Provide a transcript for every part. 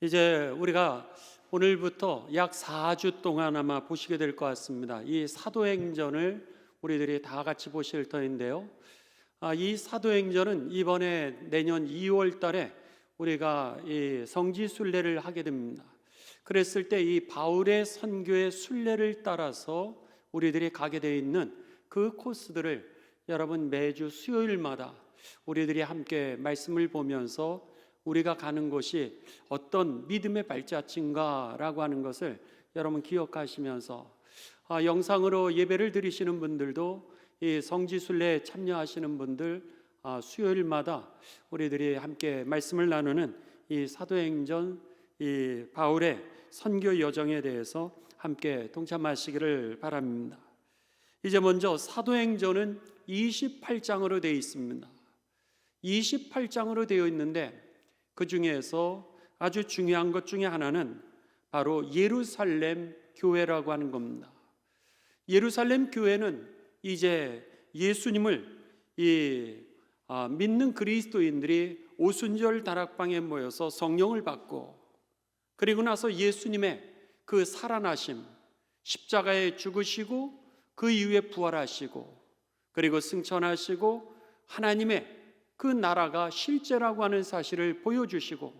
이제 우리가 오늘부터 약 4주 동안 아마 보시게 될 것 같습니다. 이 사도행전을 우리들이 다 같이 보실 터인데요. 이 사도행전은 이번에 내년 2월 달에 우리가 이 성지 순례를 하게 됩니다. 그랬을 때 이 바울의 선교의 순례를 따라서 우리들이 가게 되어 있는 그 코스들을 여러분 매주 수요일마다 우리들이 함께 말씀을 보면서 우리가 가는 곳이 어떤 믿음의 발자취인가라고 하는 것을 여러분 기억하시면서 영상으로 예배를 드리시는 분들도 이 성지순례에 참여하시는 분들 수요일마다 우리들이 함께 말씀을 나누는 이 사도행전 이 바울의 선교 여정에 대해서 함께 동참하시기를 바랍니다. 이제 먼저 사도행전은 28장으로 되어 있습니다. 28장으로 되어 있는데 그 중에서 아주 중요한 것 중에 하나는 바로 예루살렘 교회라고 하는 겁니다. 예루살렘 교회는 이제 예수님을 믿는 그리스도인들이 오순절 다락방에 모여서 성령을 받고 그리고 나서 예수님의 그 살아나심, 십자가에 죽으시고 그 이후에 부활하시고 그리고 승천하시고 하나님의 그 나라가 실제라고 하는 사실을 보여주시고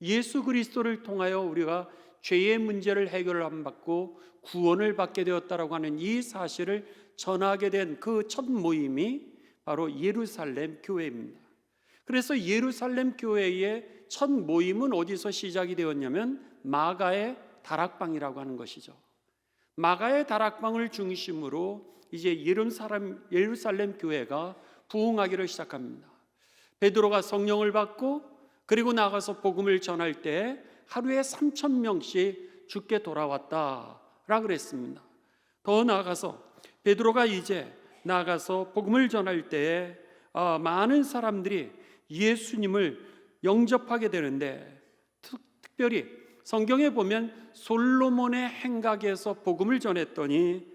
예수 그리스도를 통하여 우리가 죄의 문제를 해결을 받고 구원을 받게 되었다라고 하는 이 사실을 전하게 된 그 첫 모임이 바로 예루살렘 교회입니다. 그래서 예루살렘 교회의 첫 모임은 어디서 시작이 되었냐면 마가의 다락방이라고 하는 것이죠. 마가의 다락방을 중심으로 이제 예루살렘 교회가 부흥하기를 시작합니다. 베드로가 성령을 받고 그리고 나가서 복음을 전할 때 하루에 3,000명씩 주께 돌아왔다라 그랬습니다. 더 나아가서 베드로가 이제 나가서 복음을 전할 때에 많은 사람들이 예수님을 영접하게 되는데 특별히 성경에 보면 솔로몬의 행각에서 복음을 전했더니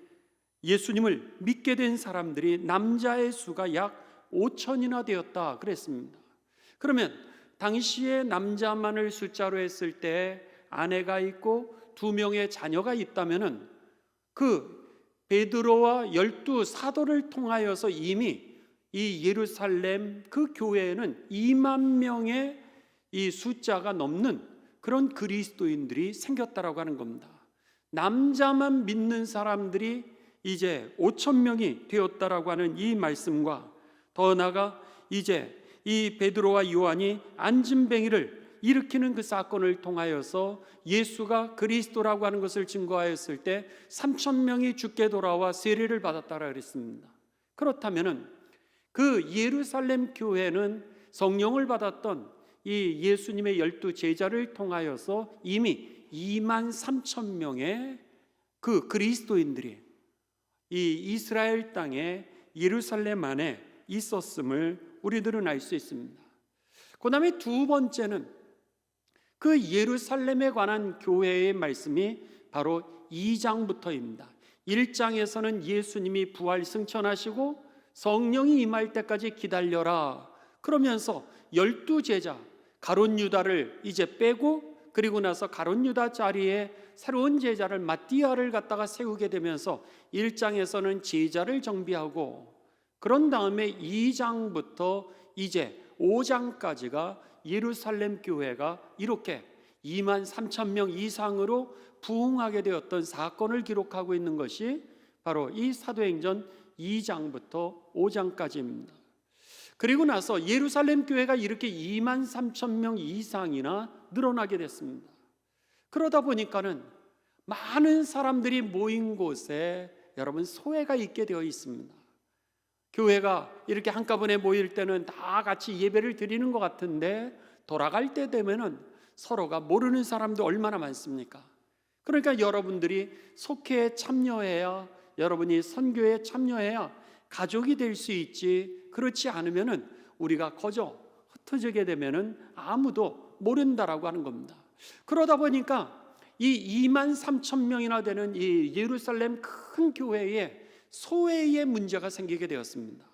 예수님을 믿게 된 사람들이 남자의 수가 약 5천이나 되었다 그랬습니다. 그러면 당시에 남자만을 숫자로 했을 때 아내가 있고 2명의 자녀가 있다면은 그 베드로와 12 사도를 통하여서 이미 이 예루살렘 그 교회에는 2만 명의 이 숫자가 넘는 그런 그리스도인들이 생겼다라고 하는 겁니다. 남자만 믿는 사람들이 이제 5천 명이 되었다라고 하는 이 말씀과 더 나아가 이제 이 베드로와 요한이 안진뱅이를 일으키는 그 사건을 통하여서 예수가 그리스도라고 하는 것을 증거하였을 때 3천 명이 주께 돌아와 세례를 받았다라 그랬습니다. 그렇다면은 그 예루살렘 교회는 성령을 받았던 이 예수님의 12 제자를 통하여서 이미 2만 3천 명의 그 그리스도인들이 이 이스라엘 땅에 예루살렘 안에 있었음을 우리들은 알 수 있습니다. 그 다음에 두 번째는 그 예루살렘에 관한 교회의 말씀이 바로 2장부터입니다. 1장에서는 예수님이 부활 승천하시고 성령이 임할 때까지 기다려라 그러면서 12 제자 가룟 유다를 이제 빼고 그리고 나서 가룟 유다 자리에 새로운 제자를 마띠아를 갖다가 세우게 되면서 1장에서는 제자를 정비하고 그런 다음에 2장부터 이제 5장까지가 예루살렘 교회가 이렇게 2만 3천 명 이상으로 부흥하게 되었던 사건을 기록하고 있는 것이 바로 이 사도행전 2장부터 5장까지입니다. 그리고 나서 예루살렘 교회가 이렇게 2만 3천 명 이상이나 늘어나게 됐습니다. 그러다 보니까는 많은 사람들이 모인 곳에 여러분 소회가 있게 되어 있습니다. 교회가 이렇게 한꺼번에 모일 때는 다 같이 예배를 드리는 것 같은데 돌아갈 때 되면은 서로가 모르는 사람도 얼마나 많습니까? 그러니까 여러분들이 속회에 참여해야 여러분이 선교에 참여해야 가족이 될 수 있지 그렇지 않으면은 우리가 거저 흩어지게 되면은 아무도 모른다라고 하는 겁니다. 그러다 보니까 이 2만 3천 명이나 되는 이 예루살렘 큰 교회에 소외의 문제가 생기게 되었습니다.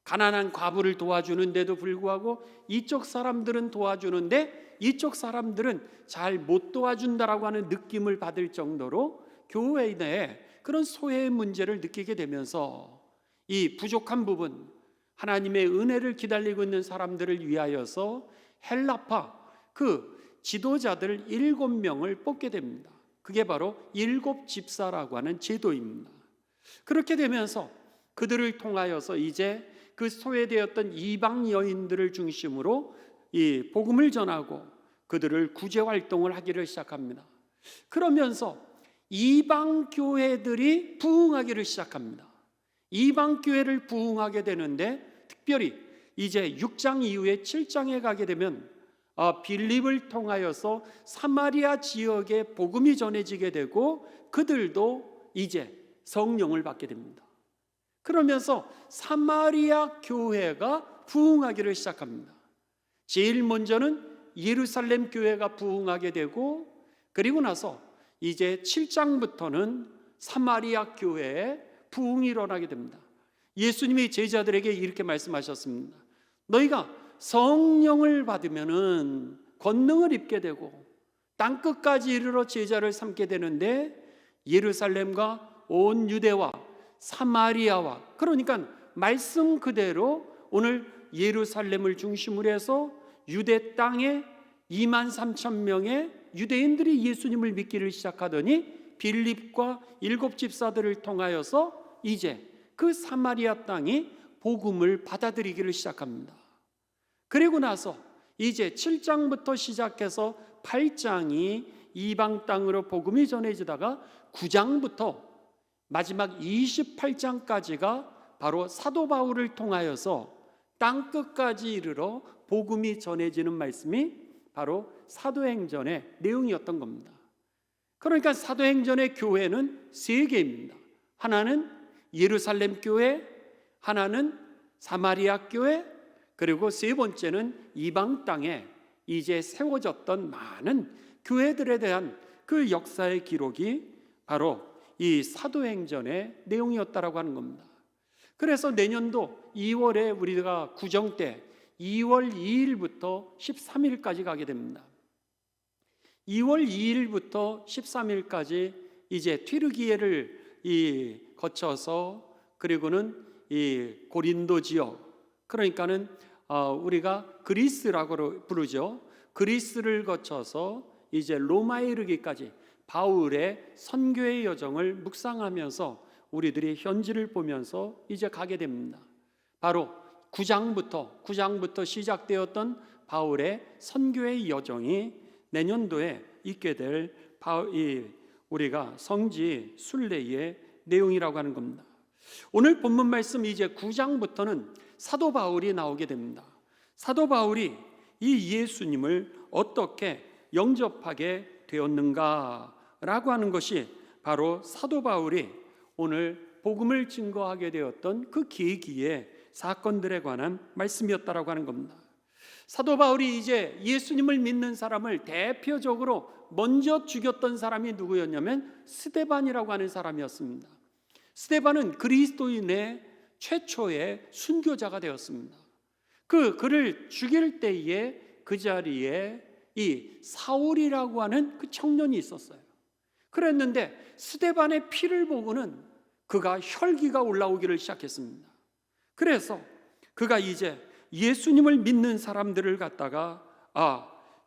가난한 과부를 도와주는데도 불구하고 이쪽 사람들은 도와주는데 이쪽 사람들은 잘 못 도와준다라고 하는 느낌을 받을 정도로 교회 내에 그런 소외의 문제를 느끼게 되면서 이 부족한 부분, 하나님의 은혜를 기다리고 있는 사람들을 위하여서 헬라파 그 지도자들 7명을 뽑게 됩니다. 그게 바로 7집사라고 하는 제도입니다. 그렇게 되면서 그들을 통하여서 이제 그 소외되었던 이방 여인들을 중심으로 이 복음을 전하고 그들을 구제 활동을 하기를 시작합니다. 그러면서 이방 교회들이 부흥하기를 시작합니다. 이방 교회를 부흥하게 되는데 특별히 이제 6장 이후에 7장에 가게 되면 빌립을 통하여서 사마리아 지역에 복음이 전해지게 되고 그들도 이제 성령을 받게 됩니다. 그러면서 사마리아 교회가 부흥하기를 시작합니다. 제일 먼저는 예루살렘 교회가 부흥하게 되고 그리고 나서 이제 7장부터는 사마리아 교회에 부흥이 일어나게 됩니다. 예수님이 제자들에게 이렇게 말씀하셨습니다. 너희가 성령을 받으면은 권능을 입게 되고 땅끝까지 이르러 제자를 삼게 되는데 예루살렘과 온 유대와 사마리아와, 그러니까 말씀 그대로 오늘 예루살렘을 중심으로 해서 유대 땅에 23,000명의 유대인들이 예수님을 믿기를 시작하더니 빌립과 7집사들을 통하여서 이제 그 사마리아 땅이 복음을 받아들이기를 시작합니다. 그리고 나서 이제 7장부터 시작해서 8장이 이방 땅으로 복음이 전해지다가 9장부터 마지막 28장까지가 바로 사도 바울을 통하여서 땅끝까지 이르러 복음이 전해지는 말씀이 바로 사도행전의 내용이었던 겁니다. 그러니까 사도행전의 교회는 세 개입니다. 하나는 예루살렘 교회, 하나는 사마리아 교회, 그리고 세 번째는 이방 땅에 이제 세워졌던 많은 교회들에 대한 그 역사의 기록이 바로 이 사도행전의 내용이었다라고 하는 겁니다. 그래서 내년도 2월에 우리가 구정 때 2월 2일부터 13일까지 가게 됩니다. 2월 2일부터 13일까지 이제 튀르기예를 거쳐서 그리고는 이 고린도 지역, 그러니까는 우리가 그리스라고 부르죠. 그리스를 거쳐서 이제 로마에 이르기까지 바울의 선교의 여정을 묵상하면서 우리들이 현지를 보면서 이제 가게 됩니다. 바로 9장부터 시작되었던 바울의 선교의 여정이 내년도에 있게 될 우리가 성지 순례의 내용이라고 하는 겁니다. 오늘 본문 말씀 이제 9장부터는 사도 바울이 나오게 됩니다. 사도 바울이 이 예수님을 어떻게 영접하게 되었는가라고 하는 것이 바로 사도 바울이 오늘 복음을 증거하게 되었던 그 계기의 사건들에 관한 말씀이었다라고 하는 겁니다. 사도 바울이 이제 예수님을 믿는 사람을 대표적으로 먼저 죽였던 사람이 누구였냐면 스데반이라고 하는 사람이었습니다. 스데반은 그리스도인의 최초의 순교자가 되었습니다. 그를 죽일 때에 그 자리에 이 사울이라고 하는 그 청년이 있었어요. 그랬는데 스데반의 피를 보고는 그가 혈기가 올라오기를 시작했습니다. 그래서 그가 이제 예수님을 믿는 사람들을 갖다가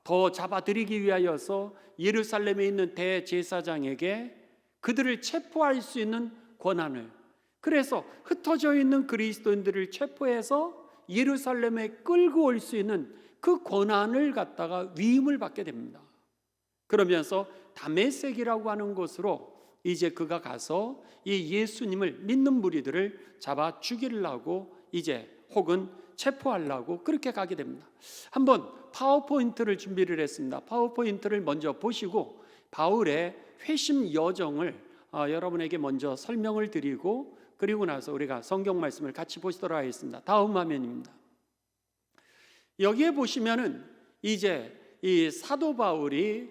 더 잡아들이기 위하여서 예루살렘에 있는 대제사장에게 그들을 체포할 수 있는 권한을, 그래서 흩어져 있는 그리스도인들을 체포해서 예루살렘에 끌고 올 수 있는 그 권한을 갖다가 위임을 받게 됩니다. 그러면서 다메섹이라고 하는 곳으로 이제 그가 가서 이 예수님을 믿는 무리들을 잡아 죽이려고 이제 혹은 체포하려고 그렇게 가게 됩니다. 한번 파워포인트를 준비를 했습니다. 파워포인트를 먼저 보시고 바울의 회심 여정을 여러분에게 먼저 설명을 드리고 그리고 나서 우리가 성경 말씀을 같이 보시도록 하겠습니다. 다음 화면입니다. 여기에 보시면은 이제 이 사도 바울이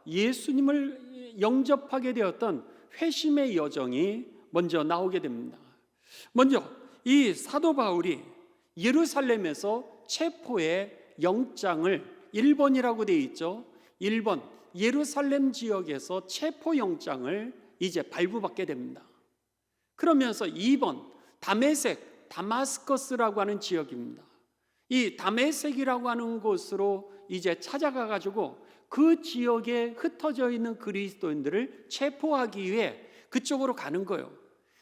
예수님을 영접하게 되었던 회심의 여정이 먼저 나오게 됩니다. 먼저 이 사도 바울이 예루살렘에서 체포의 영장을 1번이라고 되어 있죠. 1번 예루살렘 지역에서 체포영장을 이제 발부받게 됩니다. 그러면서 2번 다메섹, 다마스커스라고 하는 지역입니다. 이 다메섹이라고 하는 곳으로 이제 찾아가 가지고 그 지역에 흩어져 있는 그리스도인들을 체포하기 위해 그쪽으로 가는 거예요.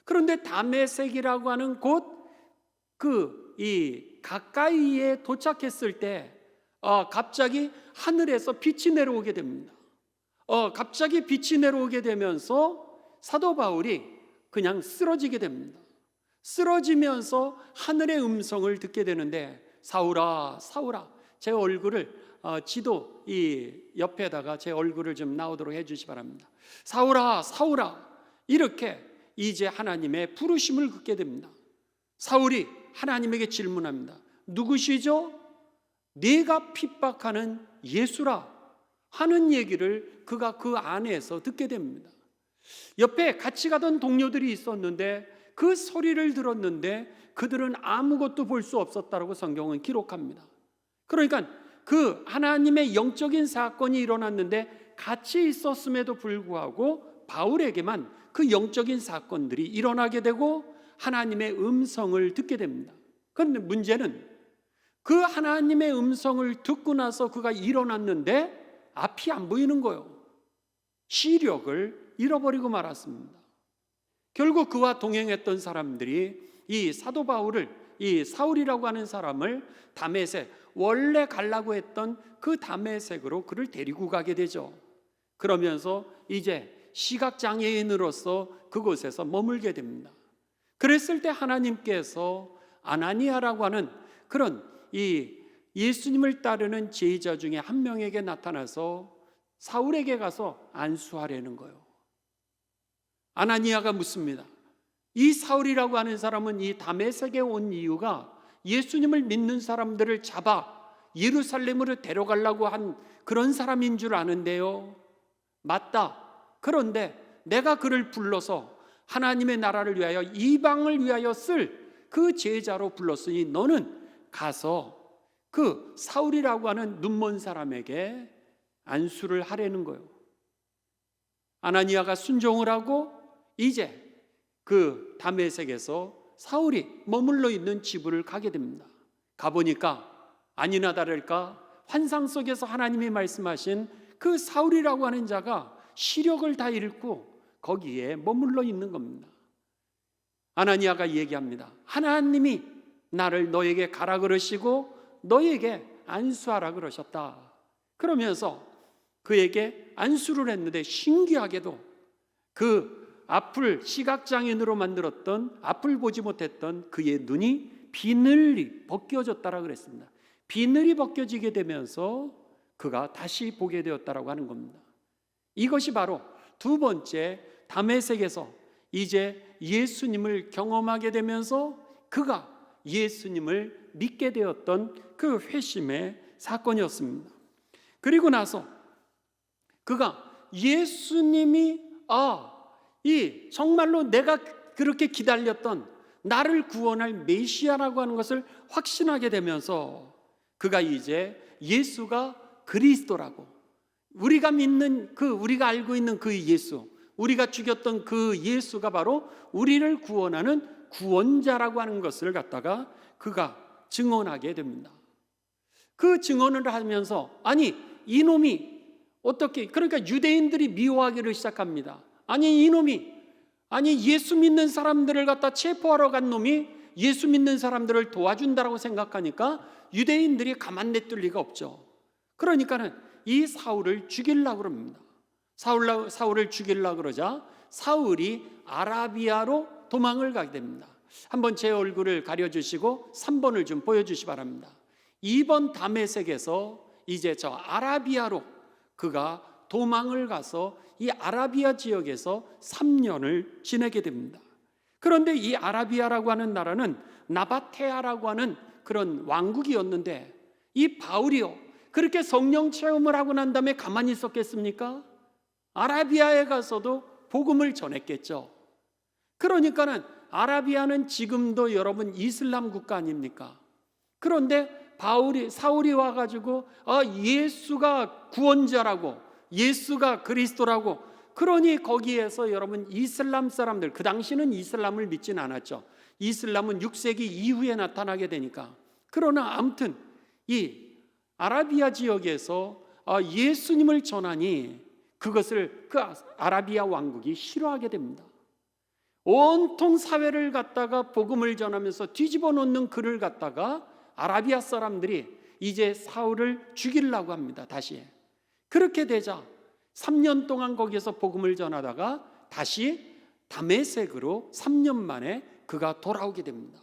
그런데 다메섹이라고 하는 곳 가까이에 도착했을 때 갑자기 하늘에서 빛이 내려오게 됩니다. 갑자기 빛이 내려오게 되면서 사도 바울이 그냥 쓰러지게 됩니다. 쓰러지면서 하늘의 음성을 듣게 되는데, 사울아, 사울아, 제 얼굴을 지도 이 옆에다가 제 얼굴을 좀 나오도록 해주시 바랍니다. 사울아, 사울아, 이렇게 이제 하나님의 부르심을 듣게 됩니다. 사울이 하나님에게 질문합니다. 누구시죠? 네가 핍박하는 예수라 하는 얘기를 그가 그 안에서 듣게 됩니다. 옆에 같이 가던 동료들이 있었는데 그 소리를 들었는데 그들은 아무것도 볼 수 없었다라고 성경은 기록합니다. 그러니까 그 하나님의 영적인 사건이 일어났는데 같이 있었음에도 불구하고 바울에게만 그 영적인 사건들이 일어나게 되고 하나님의 음성을 듣게 됩니다. 그런데 문제는 그 하나님의 음성을 듣고 나서 그가 일어났는데 앞이 안 보이는 거예요. 시력을 잃어버리고 말았습니다. 결국 그와 동행했던 사람들이 이 사도 바울을, 이 사울이라고 하는 사람을 다메섹, 원래 가려고 했던 그 다메섹으로 그를 데리고 가게 되죠. 그러면서 이제 시각장애인으로서 그곳에서 머물게 됩니다. 그랬을 때 하나님께서 아나니아라고 하는 그런 이 예수님을 따르는 제자 중에 한 명에게 나타나서 사울에게 가서 안수하려는 거예요. 아나니아가 묻습니다. 이 사울이라고 하는 사람은 이 다메섹에 온 이유가 예수님을 믿는 사람들을 잡아 예루살렘으로 데려가려고 한 그런 사람인 줄 아는데요. 맞다. 그런데 내가 그를 불러서 하나님의 나라를 위하여 이방을 위하여 쓸 그 제자로 불렀으니 너는 가서 그 사울이라고 하는 눈먼 사람에게 안수를 하려는 거예요. 아나니아가 순종을 하고 이제 그 다메섹에서 사울이 머물러 있는 집을 가게 됩니다. 가보니까 아니나 다를까 환상 속에서 하나님이 말씀하신 그 사울이라고 하는 자가 시력을 다 잃고 거기에 머물러 있는 겁니다. 아나니아가 얘기합니다. 하나님이 나를 너에게 가라 그러시고 너에게 안수하라 그러셨다. 그러면서 그에게 안수를 했는데 신기하게도 그 앞을 시각장애인으로 만들었던, 앞을 보지 못했던 그의 눈이 비늘이 벗겨졌다라고 그랬습니다. 비늘이 벗겨지게 되면서 그가 다시 보게 되었다라고 하는 겁니다. 이것이 바로 두 번째 다메섹에서 이제 예수님을 경험하게 되면서 그가 예수님을 믿게 되었던 그 회심의 사건이었습니다. 그리고 나서 그가 예수님이 이 정말로 내가 그렇게 기다렸던 나를 구원할 메시아라고 하는 것을 확신하게 되면서 그가 이제 예수가 그리스도라고, 우리가 믿는 우리가 알고 있는 그 예수, 우리가 죽였던 그 예수가 바로 우리를 구원하는 구원자라고 하는 것을 갖다가 그가 증언하게 됩니다. 그 증언을 하면서 아니 이놈이 어떻게, 그러니까 유대인들이 미워하기를 시작합니다. 아니 이놈이, 아니 예수 믿는 사람들을 갖다 체포하러 간 놈이 예수 믿는 사람들을 도와준다라고 생각하니까 유대인들이 가만 냅둘 리가 없죠. 그러니까는 이 사울을 죽이려고 그럽니다. 사울을 죽이려고 그러자 사울이 아라비아로 도망을 가게 됩니다. 한번 제 얼굴을 가려주시고 3번을 좀 보여주시 바랍니다. 2번 다메섹에서 이제 저 아라비아로 그가 도망을 가서 이 아라비아 지역에서 3년을 지내게 됩니다. 그런데 이 아라비아라고 하는 나라는 나바테아라고 하는 그런 왕국이었는데 이 바울이요, 그렇게 성령 체험을 하고 난 다음에 가만히 있었겠습니까? 아라비아에 가서도 복음을 전했겠죠. 그러니까는 아라비아는 지금도 여러분 이슬람 국가 아닙니까? 그런데 사울이 와가지고 예수가 구원자라고, 예수가 그리스도라고, 그러니 거기에서 여러분 이슬람 사람들, 그 당시는 이슬람을 믿지는 않았죠. 이슬람은 6세기 이후에 나타나게 되니까. 그러나 아무튼 이 아라비아 지역에서 예수님을 전하니 그것을 그 아라비아 왕국이 싫어하게 됩니다. 온통 사회를 갖다가 복음을 전하면서 뒤집어 놓는 글을 갖다가 아라비아 사람들이 이제 사울을 죽이려고 합니다. 다시. 그렇게 되자 3년 동안 거기에서 복음을 전하다가 다시 다메섹으로 3년 만에 그가 돌아오게 됩니다.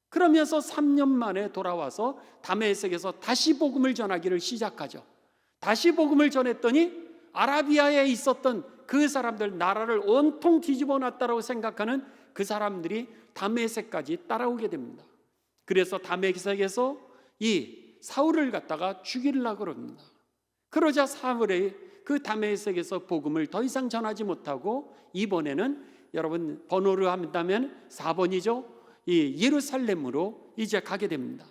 그러면서 3년 만에 돌아와서 다메섹에서 다시 복음을 전하기를 시작하죠. 다시 복음을 전했더니 아라비아에 있었던 그 사람들, 나라를 온통 뒤집어 놨다고 생각하는 그 사람들이 다메섹까지 따라오게 됩니다. 그래서 다메섹에서 이 사울을 갖다가 죽이려고 합니다. 그러자 사울이 그 다메섹에서 복음을 더 이상 전하지 못하고 이번에는 여러분 번호를 한다면 4번이죠. 이 예루살렘으로 이제 가게 됩니다.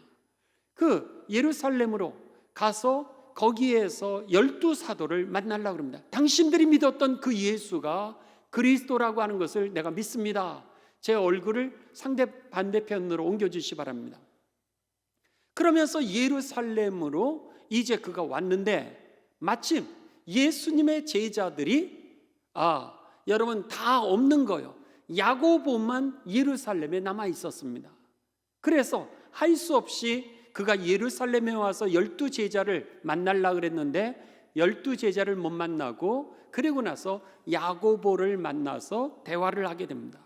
그 예루살렘으로 가서 거기에서 12사도를 만나려고 합니다. 당신들이 믿었던 그 예수가 그리스도라고 하는 것을 내가 믿습니다. 제 얼굴을 반대편으로 옮겨주시 바랍니다. 그러면서 예루살렘으로 이제 그가 왔는데 마침 예수님의 제자들이 여러분 다 없는 거예요. 야고보만 예루살렘에 남아 있었습니다. 그래서 할 수 없이 그가 예루살렘에 와서 12제자를 만나려고 그랬는데 12제자를 못 만나고, 그리고 나서 야고보를 만나서 대화를 하게 됩니다.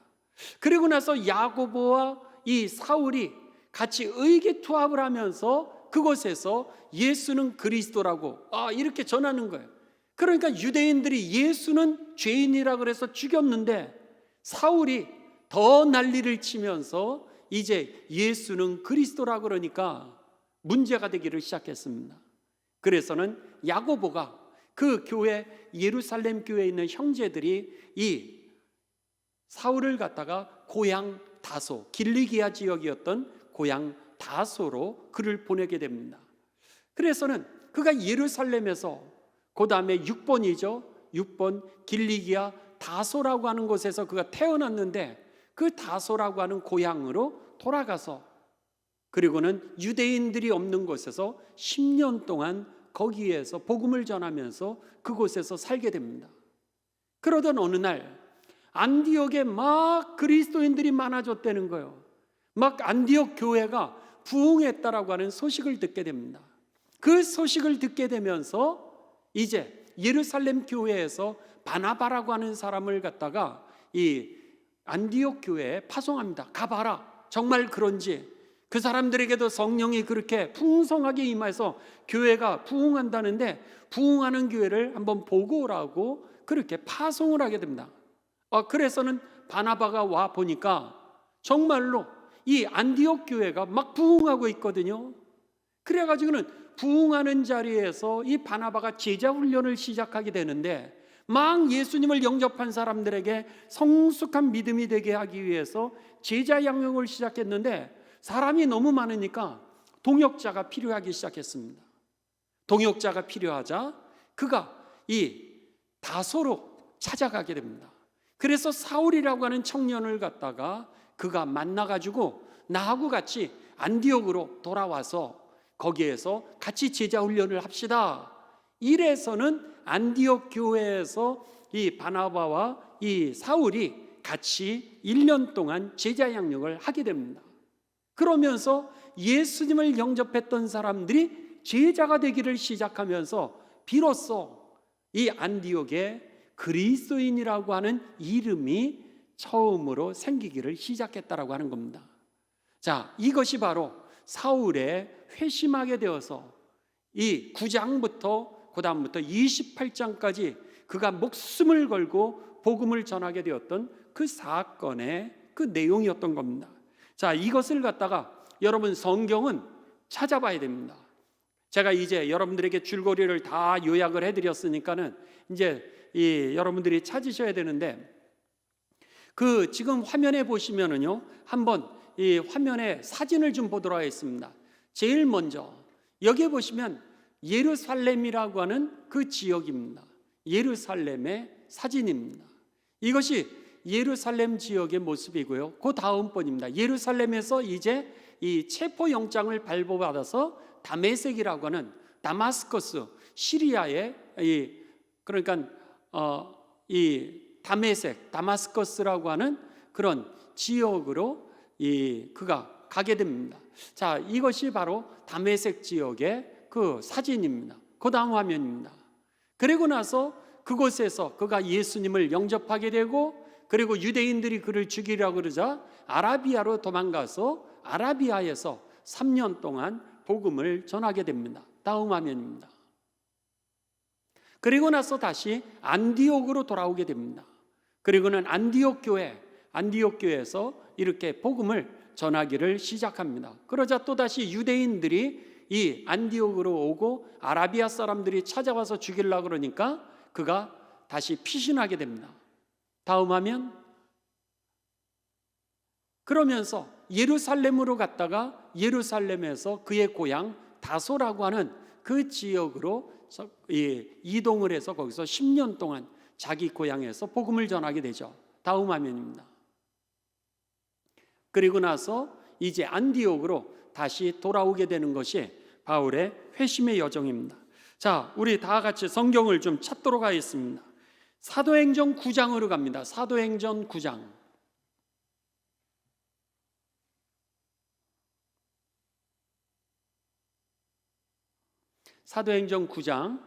그리고 나서 야고보와 이 사울이 같이 의기투합을 하면서 그곳에서 예수는 그리스도라고 이렇게 전하는 거예요. 그러니까 유대인들이 예수는 죄인이라고 해서 죽였는데 사울이 더 난리를 치면서 이제 예수는 그리스도라 그러니까 문제가 되기를 시작했습니다. 그래서는 야고보가 그 교회, 예루살렘 교회에 있는 형제들이 이 사울을 갖다가 고향 다소, 길리기아 지역이었던 고향 다소로 그를 보내게 됩니다. 그래서는 그가 예루살렘에서 그 다음에 6번이죠. 6번 길리기아 다소라고 하는 곳에서 그가 태어났는데 그 다소라고 하는 고향으로 돌아가서, 그리고는 유대인들이 없는 곳에서 10년 동안 거기에서 복음을 전하면서 그곳에서 살게 됩니다. 그러던 어느 날 안디옥에 막 그리스도인들이 많아졌다는 거예요. 막 안디옥 교회가 부흥했다라고 하는 소식을 듣게 됩니다. 그 소식을 듣게 되면서 이제 예루살렘 교회에서 바나바라고 하는 사람을 갖다가 이 안디옥 교회에 파송합니다. 가봐라, 정말 그런지, 그 사람들에게도 성령이 그렇게 풍성하게 임해서 교회가 부흥한다는데 부흥하는 교회를 한번 보고 오라고 그렇게 파송을 하게 됩니다. 그래서는 바나바가 와 보니까 정말로 이 안디옥 교회가 막 부흥하고 있거든요. 그래가지고는 부흥하는 자리에서 이 바나바가 제자 훈련을 시작하게 되는데 막 예수님을 영접한 사람들에게 성숙한 믿음이 되게 하기 위해서 제자 양육을 시작했는데 사람이 너무 많으니까 동역자가 필요하기 시작했습니다. 동역자가 필요하자 그가 이 다소로 찾아가게 됩니다. 그래서 사울이라고 하는 청년을 갖다가 그가 만나가지고 나하고 같이 안디옥으로 돌아와서 거기에서 같이 제자 훈련을 합시다. 이래서는 안디옥 교회에서 이 바나바와 이 사울이 같이 1년 동안 제자 양육을 하게 됩니다. 그러면서 예수님을 영접했던 사람들이 제자가 되기를 시작하면서 비로소 이 안디옥에 그리스도인이라고 하는 이름이 처음으로 생기기를 시작했다라고 하는 겁니다. 자, 이것이 바로 사울의 회심하게 되어서 이 9장부터 그 다음부터 28장까지 그가 목숨을 걸고 복음을 전하게 되었던 그 사건의 그 내용이었던 겁니다. 자, 이것을 갖다가 여러분 성경은 찾아봐야 됩니다. 제가 이제 여러분들에게 줄거리를 다 요약을 해드렸으니까는 이제 여러분들이 찾으셔야 되는데, 그 지금 화면에 보시면은요, 한번 이 화면에 사진을 좀 보도록 하겠습니다. 제일 먼저 여기에 보시면 예루살렘이라고 하는 그 지역입니다. 예루살렘의 사진입니다. 이것이 예루살렘 지역의 모습이고요. 그 다음 번입니다. 예루살렘에서 이제 이 체포영장을 발부받아서 다메섹이라고 하는 다마스커스, 시리아의 그러니까 이 다메섹, 다마스커스라고 하는 그런 지역으로 그가 가게 됩니다. 자, 이것이 바로 다메섹 지역의 그 사진입니다. 그 다음 화면입니다. 그리고 나서 그곳에서 그가 예수님을 영접하게 되고, 그리고 유대인들이 그를 죽이려고 그러자 아라비아로 도망가서 아라비아에서 3년 동안 복음을 전하게 됩니다. 다음 화면입니다. 그리고 나서 다시 안디옥으로 돌아오게 됩니다. 그리고는 안디옥 교회에서 이렇게 복음을 전하기를 시작합니다. 그러자 또다시 유대인들이 이 안디옥으로 오고 아라비아 사람들이 찾아와서 죽이려고 그러니까 그가 다시 피신하게 됩니다. 다음 화면. 그러면서 예루살렘으로 갔다가 예루살렘에서 그의 고향 다소라고 하는 그 지역으로 이동을 해서 거기서 10년 동안 자기 고향에서 복음을 전하게 되죠. 다음 화면입니다. 그리고 나서 이제 안디옥으로 다시 돌아오게 되는 것이 바울의 회심의 여정입니다. 자, 우리 다 같이 성경을 좀 찾도록 하겠습니다. 사도행전 9장으로 갑니다. 사도행전 9장. 사도행전 9장.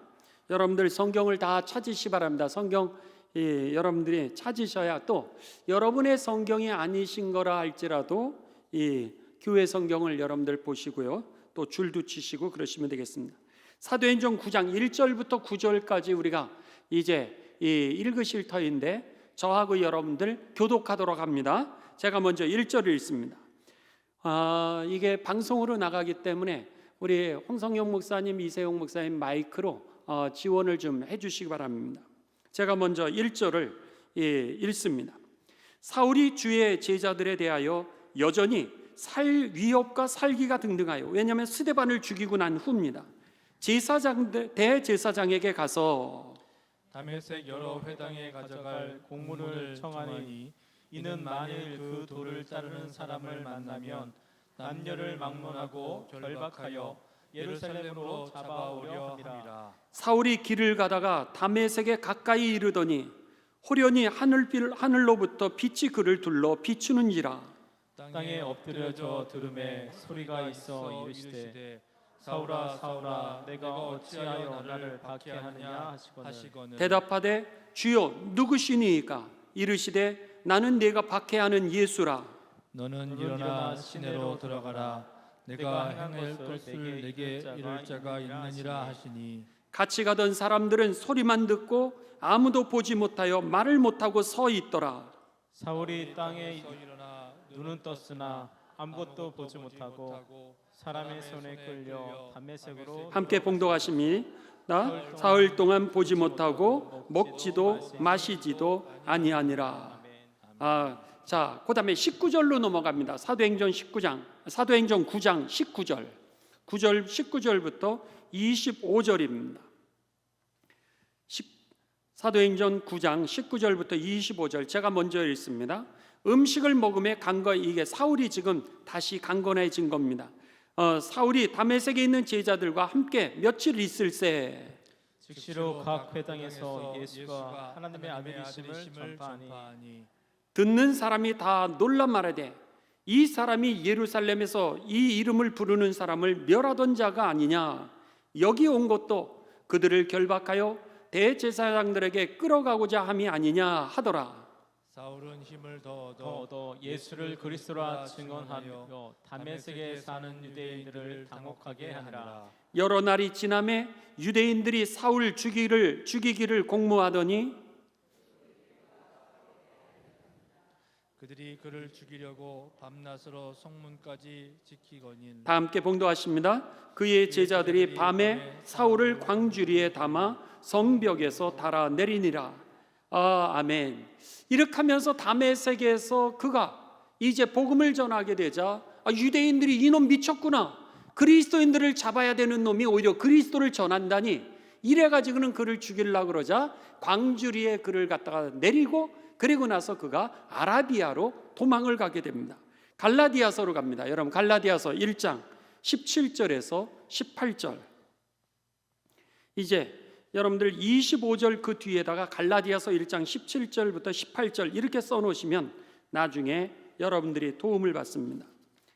여러분들 성경을 다 찾으시 바랍니다. 성경 여러분들이 찾으셔야 또 여러분의 성경이 아니신 거라 할지라도 이 교회 성경을 여러분들 보시고요. 또 줄도 치시고 그러시면 되겠습니다. 사도행전 9장 1절부터 9절까지 우리가 이제 읽으실 터인데 저하고 여러분들 교독하도록 합니다. 제가 먼저 1절을 읽습니다. 이게 방송으로 나가기 때문에 우리 홍성영 목사님, 이세용 목사님 마이크로 지원을 좀 해주시기 바랍니다. 제가 먼저 1절을 읽습니다. 사울이 주의 제자들에 대하여 여전히 위협과 살기가 등등하여, 왜냐하면 스데반을 죽이고 난 후입니다. 대제사장에게 가서 다메섹 여러 회당에 가져갈 공문을 청하니 이는 만일 그 도를 따르는 사람을 만나면 남녀를 막론하고 결박하여 예루살렘으로 잡아오려 함이라. 사울이 길을 가다가 다메섹에 가까이 이르더니 호련히 하늘로부터 빛이 그를 둘러 비추는지라. 땅에 엎드려져 들음에 소리가 있어 이르시되 사울아 사울아 내가 어찌하여 나를 박해하느냐 하시거늘 대답하되 주여 누구시니이까? 이르시되 나는 네가 박해하는 예수라. 너는 일어나 시내로 들어가라. 내가 행할 것을 내게 이를 자가 있느니라 하시니 같이 가던 사람들은 소리만 듣고 아무도 보지 못하여 말을 못하고 서 있더라. 사울이 땅에 일어나 눈은 떴으나 아무것도 보지 못하고 사람의 손에 끌려 다메섹으로 함께 봉독하십니다. 사흘 동안 보지 못하고 먹지도 마시지도 아니하니라. 자, 그다음에 19절로 넘어갑니다. 사도행전 9장 19절 19절부터 25절입니다. 사도행전 9장 19절부터 25절 제가 먼저 읽습니다. 음식을 먹음에 이게 사울이 지금 다시 강건해진 겁니다. 사울이 다메섹에 있는 제자들과 함께 며칠 있을새 즉시로 각 회당에서 예수가 하나님의 아들이심을 전파하니 듣는 사람이 다 놀라 말하되 이 사람이 예루살렘에서 이 이름을 부르는 사람을 멸하던 자가 아니냐. 여기 온 것도 그들을 결박하여 대제사장들에게 끌어가고자 함이 아니냐 하더라. 사울은 힘을 더 얻어 예수를 그리스도라 증언하며 다메섹에 사는 유대인들을 당혹하게 하니라. 여러 날이 지남에 유대인들이 사울 죽이기를 공모하더니 그들이 그를 죽이려고 밤낮으로 성문까지 지키거니와 다 함께 봉독하십니다. 그의 제자들이 밤에 사울을 광주리에 담아 성벽에서 달아 내리니라. 아멘. 이렇게 하면서 다메섹에서 그가 이제 복음을 전하게 되자 유대인들이 이놈 미쳤구나. 그리스도인들을 잡아야 되는 놈이 오히려 그리스도를 전한다니, 이래가지고는 그를 죽이려고 그러자 광주리에 그를 갖다가 내리고, 그리고 나서 그가 아라비아로 도망을 가게 됩니다. 갈라디아서로 갑니다. 여러분, 갈라디아서 1장 17절에서 18절. 이제 여러분들 25절 그 뒤에다가 갈라디아서 1장 17절부터 18절 이렇게 써놓으시면 나중에 여러분들이 도움을 받습니다.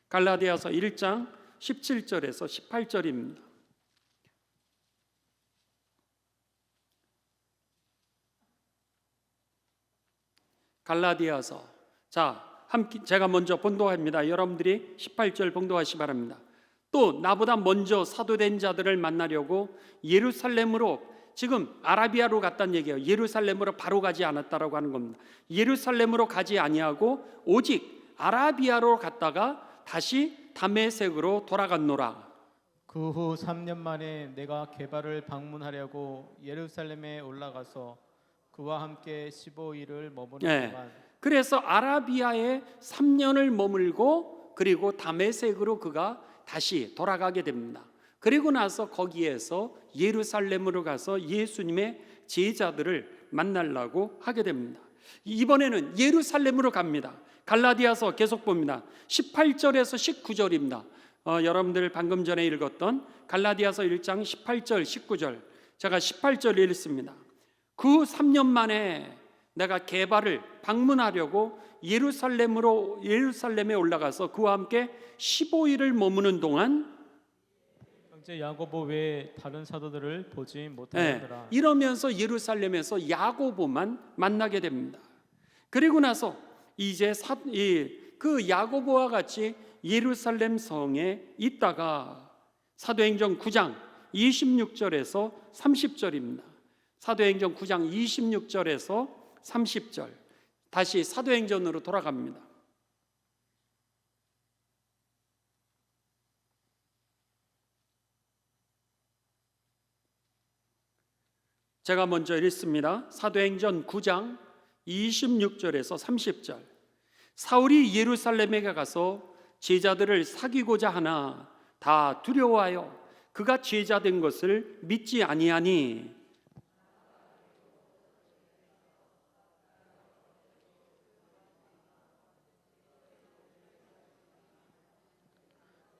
갈라디아서 1장 17절에서 18절입니다. 갈라디아서, 자, 함께 제가 먼저 봉독합니다. 여러분들이 18절 봉독하시기 바랍니다. 또 나보다 먼저 사도된 자들을 만나려고 예루살렘으로, 지금 아라비아로 갔다는 얘기예요. 예루살렘으로 바로 가지 않았다라고 하는 겁니다. 예루살렘으로 가지 아니하고 오직 아라비아로 갔다가 다시 다메섹으로 돌아갔노라. 그 후 3년 만에 내가 게바를 방문하려고 예루살렘에 올라가서 그와 함께 15일을 머무르지만, 그래서 아라비아에 3년을 머물고 그리고 다메섹으로 그가 다시 돌아가게 됩니다. 그리고 나서 거기에서 예루살렘으로 가서 예수님의 제자들을 만나려고 하게 됩니다. 이번에는 예루살렘으로 갑니다. 갈라디아서 계속 봅니다. 18절에서 19절입니다. 여러분들 방금 전에 읽었던 갈라디아서 1장 18절 19절, 제가 18절 읽습니다. 그 3년 만에 내가 게바를 방문하려고 예루살렘에 올라가서 그와 함께 15일을 머무는 동안, 형제 야고보 외에 다른 사도들을 보지 못하더라. 이러면서 예루살렘에서 야고보만 만나게 됩니다. 그리고 나서 이제 그 야고보와 같이 예루살렘 성에 있다가 사도행전 9장 26절에서 30절입니다. 사도행전 9장 26절에서 30절, 다시 사도행전으로 돌아갑니다. 제가 먼저 읽습니다. 사도행전 9장 26절에서 30절. 사울이 예루살렘에 가서 제자들을 사귀고자 하나 다 두려워하여 그가 제자된 것을 믿지 아니하니,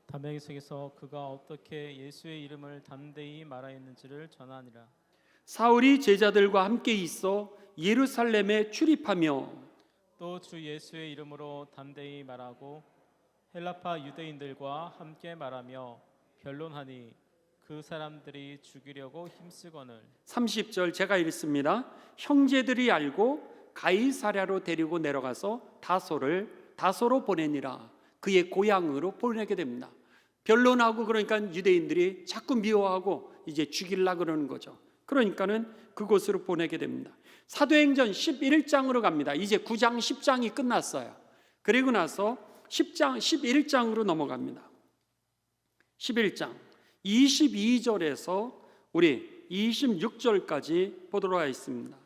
다메섹에서 그가 어떻게 예수의 이름을 담대히 말하였는지를 전하니라. 사울이 제자들과 함께 있어 예루살렘에 출입하며 또 주 예수의 이름으로 담대히 말하고 헬라파 유대인들과 함께 말하며 변론하니 그 사람들이 죽이려고 힘쓰거늘. 30절 제가 읽습니다. 형제들이 알고 가이사랴로 데리고 내려가서 다소로 보내니라. 그의 고향으로 보내게 됩니다. 변론하고 그러니까 유대인들이 자꾸 미워하고 이제 죽이려고 그러는 거죠. 그러니까는 그곳으로 보내게 됩니다. 사도행전 11장으로 갑니다. 이제 9장 10장이 끝났어요. 그리고 나서 10장 11장으로 넘어갑니다. 11장 22절에서 우리 26절까지 보도록 하겠습니다.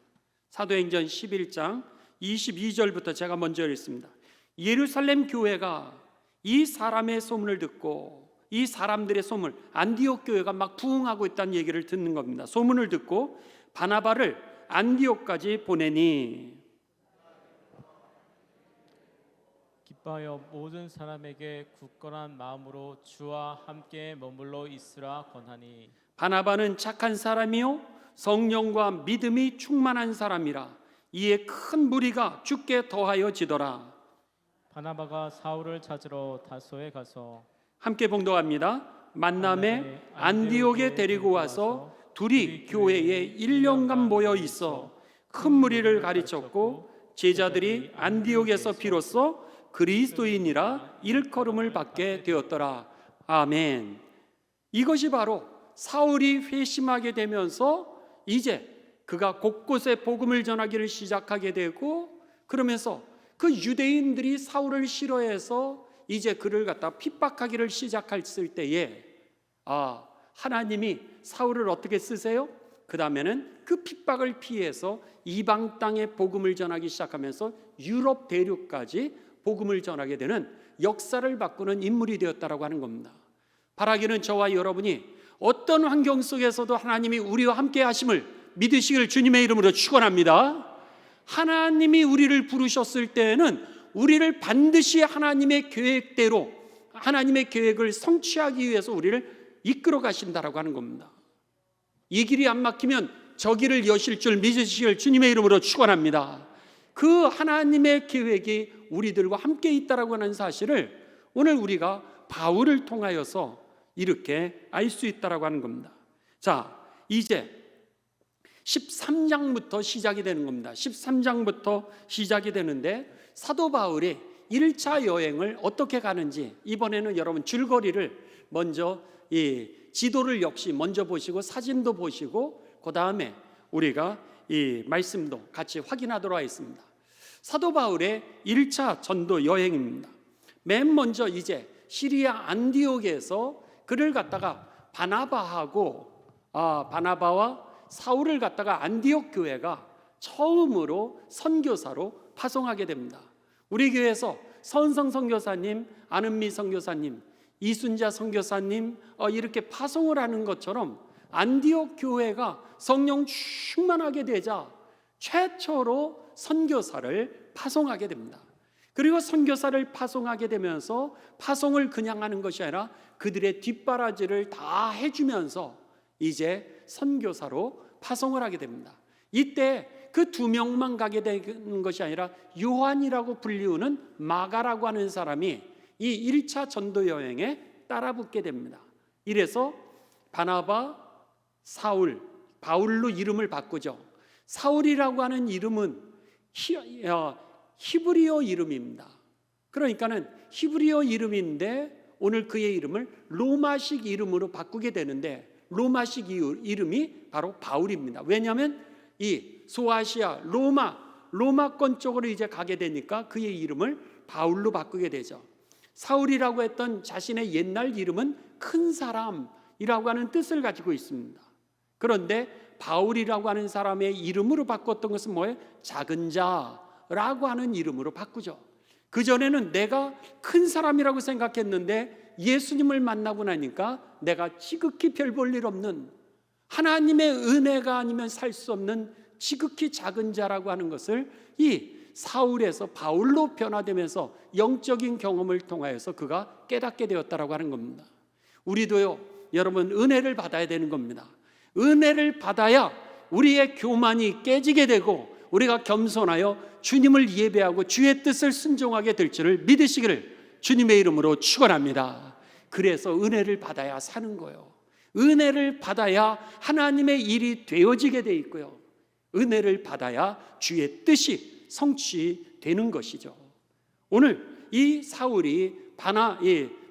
사도행전 11장 22절부터 제가 먼저 읽습니다. 예루살렘 교회가 이 사람의 소문을 듣고, 이 사람들의 소문, 안디옥 교회가 막 부흥하고 있다는 얘기를 듣는 겁니다. 소문을 듣고 바나바를 안디옥까지 보내니 기뻐하여 모든 사람에게 굳건한 마음으로 주와 함께 머물러 있으라 권하니, 바나바는 착한 사람이요 성령과 믿음이 충만한 사람이라. 이에 큰 무리가 주께 더하여지더라. 바나바가 사울을 찾으러 다소에 가서 함께 봉독합니다. 만남에 안디옥에 데리고 와서 둘이 교회에 1년간 모여 있어 큰 무리를 가르쳤고, 제자들이 안디옥에서 비로소 그리스도인이라 일컬음을 받게 되었더라. 아멘. 이것이 바로 사울이 회심하게 되면서 이제 그가 곳곳에 복음을 전하기를 시작하게 되고, 그러면서 그 유대인들이 사울을 싫어해서 이제 그를 갖다 핍박하기를 시작했을 때에 하나님이 사울을 어떻게 쓰세요? 그 다음에는 그 핍박을 피해서 이방 땅에 복음을 전하기 시작하면서 유럽 대륙까지 복음을 전하게 되는 역사를 바꾸는 인물이 되었다라고 하는 겁니다. 바라기는 저와 여러분이 어떤 환경 속에서도 하나님이 우리와 함께 하심을 믿으시길 주님의 이름으로 축원합니다. 하나님이 우리를 부르셨을 때에는 우리를 반드시 하나님의 계획대로, 하나님의 계획을 성취하기 위해서 우리를 이끌어 가신다라고 하는 겁니다. 이 길이 안 막히면 저 길을 여실 줄 믿으시길 주님의 이름으로 축원합니다. 그 하나님의 계획이 우리들과 함께 있다라고 하는 사실을 오늘 우리가 바울을 통하여서 이렇게 알 수 있다라고 하는 겁니다. 자, 이제 13장부터 시작이 되는 겁니다. 13장부터 시작이 되는데 사도 바울이 1차 여행을 어떻게 가는지, 이번에는 여러분 줄거리를 먼저 이 지도를 역시 먼저 보시고 사진도 보시고 그 다음에 우리가 이 말씀도 같이 확인하도록 하겠습니다. 사도 바울의 1차 전도 여행입니다. 맨 먼저 이제 시리아 안디옥에서 그를 갖다가 바나바와 사울을 갖다가 안디옥 교회가 처음으로 선교사로 파송하게 됩니다. 우리 교회에서 선성 선교사님, 안은미 선교사님, 이순자 선교사님 이렇게 파송을 하는 것처럼 안디옥 교회가 성령 충만하게 되자 최초로 선교사를 파송하게 됩니다. 그리고 선교사를 파송하게 되면서 파송을 그냥 하는 것이 아니라 그들의 뒷바라지를 다 해주면서 이제 선교사로 파송을 하게 됩니다. 이때 그 2명만 가게 되는 것이 아니라 요한이라고 불리우는 마가라고 하는 사람이 이 1차 전도 여행에 따라붙게 됩니다. 이래서 바나바, 사울, 바울로 이름을 바꾸죠. 사울이라고 하는 이름은 히브리어 이름입니다. 그러니까는 히브리어 이름인데 오늘 그의 이름을 로마식 이름으로 바꾸게 되는데 로마식 이름이 바로 바울입니다. 왜냐하면 이 소아시아 로마권 쪽으로 이제 가게 되니까 그의 이름을 바울로 바꾸게 되죠. 사울이라고 했던 자신의 옛날 이름은 큰 사람이라고 하는 뜻을 가지고 있습니다. 그런데 바울이라고 하는 사람의 이름으로 바꿨던 것은 뭐예요? 작은 자라고 하는 이름으로 바꾸죠. 그전에는 내가 큰 사람이라고 생각했는데 예수님을 만나고 나니까 내가 지극히 별 볼 일 없는, 하나님의 은혜가 아니면 살 수 없는 지극히 작은 자라고 하는 것을 이 사울에서 바울로 변화되면서 영적인 경험을 통하여서 그가 깨닫게 되었다라고 하는 겁니다. 우리도요, 여러분, 은혜를 받아야 되는 겁니다. 은혜를 받아야 우리의 교만이 깨지게 되고 우리가 겸손하여 주님을 예배하고 주의 뜻을 순종하게 될 줄을 믿으시기를 주님의 이름으로 축원합니다. 그래서 은혜를 받아야 사는 거예요. 은혜를 받아야 하나님의 일이 되어지게 돼 있고요. 은혜를 받아야 주의 뜻이 성취되는 것이죠. 오늘 이 사울이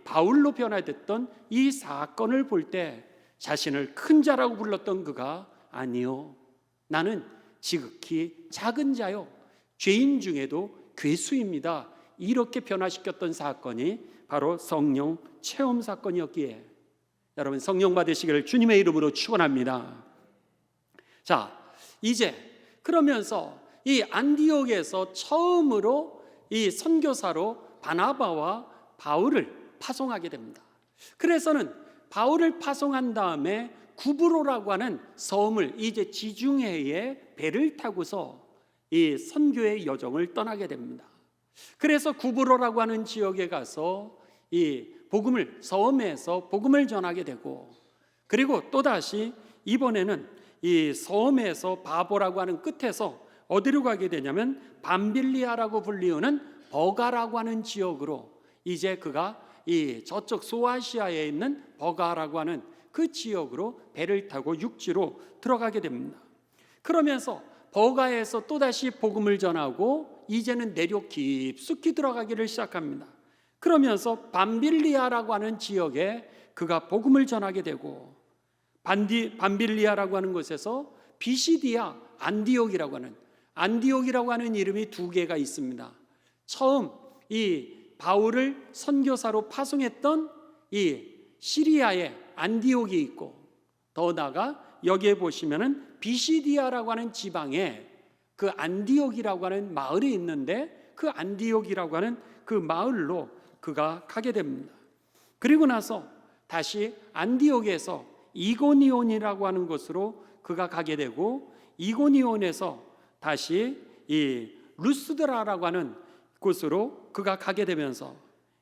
바울로 변화됐던 이 사건을 볼 때 자신을 큰 자라고 불렀던 그가 아니요, 나는 지극히 작은 자요, 죄인 중에도 괴수입니다, 이렇게 변화시켰던 사건이 바로 성령 체험 사건이었기에 여러분 성령 받으시기를 주님의 이름으로 축원합니다. 자, 이제 그러면서 이 안디옥에서 처음으로 이 선교사로 바나바와 바울을 파송하게 됩니다. 그래서는 바울을 파송한 다음에 구브로라고 하는 섬을 이제 지중해에 배를 타고서 이 선교의 여정을 떠나게 됩니다. 그래서 구브로라고 하는 지역에 가서 이 섬에서 복음을 전하게 되고, 그리고 또다시 이번에는 이 섬에서 바보라고 하는 끝에서 어디로 가게 되냐면 밤빌리아라고 불리우는 버가라고 하는 지역으로 이제 그가 이 저쪽 소아시아에 있는 버가라고 하는 그 지역으로 배를 타고 육지로 들어가게 됩니다. 그러면서 버가에서 또다시 복음을 전하고 이제는 내륙 깊숙이 들어가기를 시작합니다. 그러면서 밤빌리아라고 하는 지역에 그가 복음을 전하게 되고, 밤빌리아라고 하는 곳에서 비시디아 안디옥이라고 하는 이름이 2개가 있습니다. 처음 이 바울을 선교사로 파송했던 이 시리아의 안디옥이 있고, 더 나아가 여기에 보시면은 비시디아라고 하는 지방에 그 안디옥이라고 하는 마을이 있는데 그 안디옥이라고 하는 그 마을로 그가 가게 됩니다. 그리고 나서 다시 안디옥에서 이고니온이라고 하는 곳으로 그가 가게 되고, 이고니온에서 다시 이 루스드라라고 하는 곳으로 그가 가게 되면서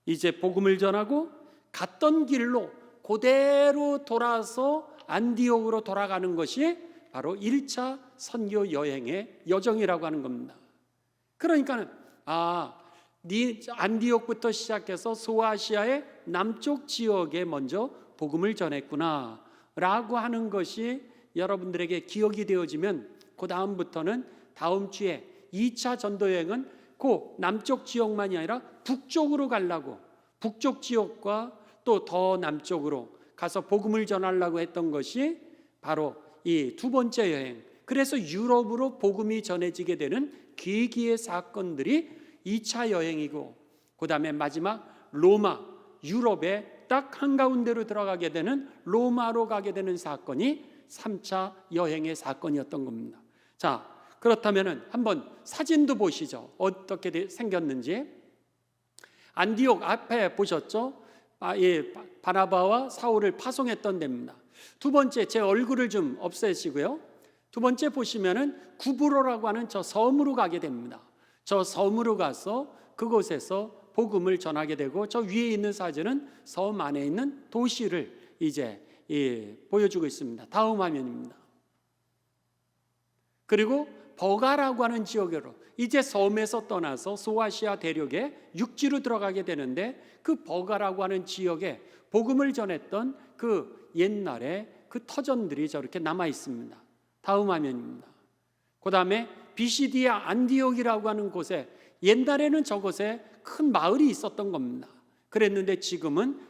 이제 복음을 전하고 갔던 길로 그대로 돌아서 안디옥으로 돌아가는 것이 바로 1차 선교 여행의 여정이라고 하는 겁니다. 그러니까는 안디옥부터 시작해서 소아시아의 남쪽 지역에 먼저 복음을 전했구나 라고 하는 것이 여러분들에게 기억이 되어지면 그 다음부터는 다음 주에 2차 전도 여행은 그 남쪽 지역만이 아니라 북쪽으로 가려고, 북쪽 지역과 또 더 남쪽으로 가서 복음을 전하려고 했던 것이 바로 이 두 번째 여행, 그래서 유럽으로 복음이 전해지게 되는 계기의 사건들이 2차 여행이고, 그 다음에 마지막 로마, 유럽의 딱 한가운데로 들어가게 되는 로마로 가게 되는 사건이 3차 여행의 사건이었던 겁니다. 자, 그렇다면 한번 사진도 보시죠. 어떻게 생겼는지. 안디옥 앞에 보셨죠? 바나바와 사울을 파송했던 데입니다. 두 번째, 제 얼굴을 좀 없애시고요. 두 번째 보시면은 구브로라고 하는 저 섬으로 가게 됩니다. 저 섬으로 가서 그곳에서 복음을 전하게 되고, 저 위에 있는 사진은 섬 안에 있는 도시를 이제 보여주고 있습니다. 다음 화면입니다. 그리고 버가라고 하는 지역으로 이제 섬에서 떠나서 소아시아 대륙에 육지로 들어가게 되는데, 그 버가라고 하는 지역에 복음을 전했던 그 옛날에 그 터전들이 저렇게 남아 있습니다. 다음 화면입니다. 그 다음에 비시디아 안디옥이라고 하는 곳에, 옛날에는 저곳에 큰 마을이 있었던 겁니다. 그랬는데 지금은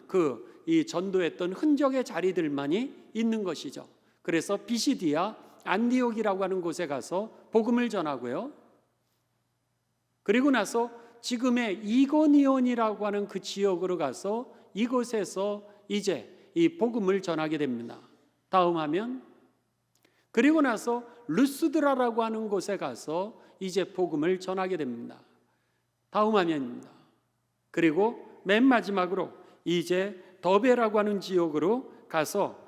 이 전도했던 흔적의 자리들만이 있는 것이죠. 그래서 비시디아 안디옥이라고 하는 곳에 가서 복음을 전하고요. 그리고 나서 지금의 이고니온이라고 하는 그 지역으로 가서 이곳에서 이제 이 복음을 전하게 됩니다. 다음 화면. 그리고 나서 루스드라라고 하는 곳에 가서 이제 복음을 전하게 됩니다. 다음 화면입니다. 그리고 맨 마지막으로 이제 더베라고 하는 지역으로 가서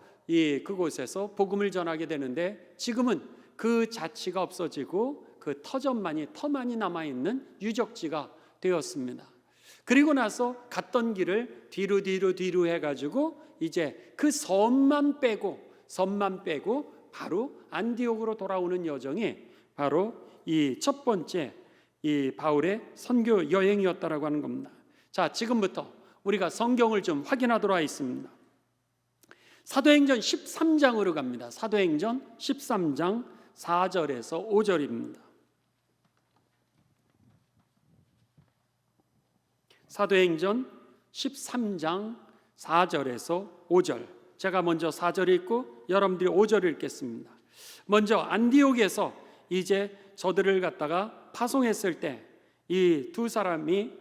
그곳에서 복음을 전하게 되는데, 지금은 그 자치가 없어지고 그 터만이 남아있는 유적지가 되었습니다. 그리고 나서 갔던 길을 뒤로 해가지고 이제 그 섬만 빼고 바로 안디옥으로 돌아오는 여정이 바로 이 첫 번째 이 바울의 선교 여행이었다라고 하는 겁니다. 자, 지금부터 우리가 성경을 좀 확인하도록 하겠습니다. 사도행전 13장으로 갑니다. 사도행전 13장 4절에서 5절입니다. 사도행전 13장 4절에서 5절. 제가 먼저 4절 읽고 여러분들이 5절을 읽겠습니다. 먼저 안디옥에서 이제 저들을 갖다가 파송했을 때 이 두 사람이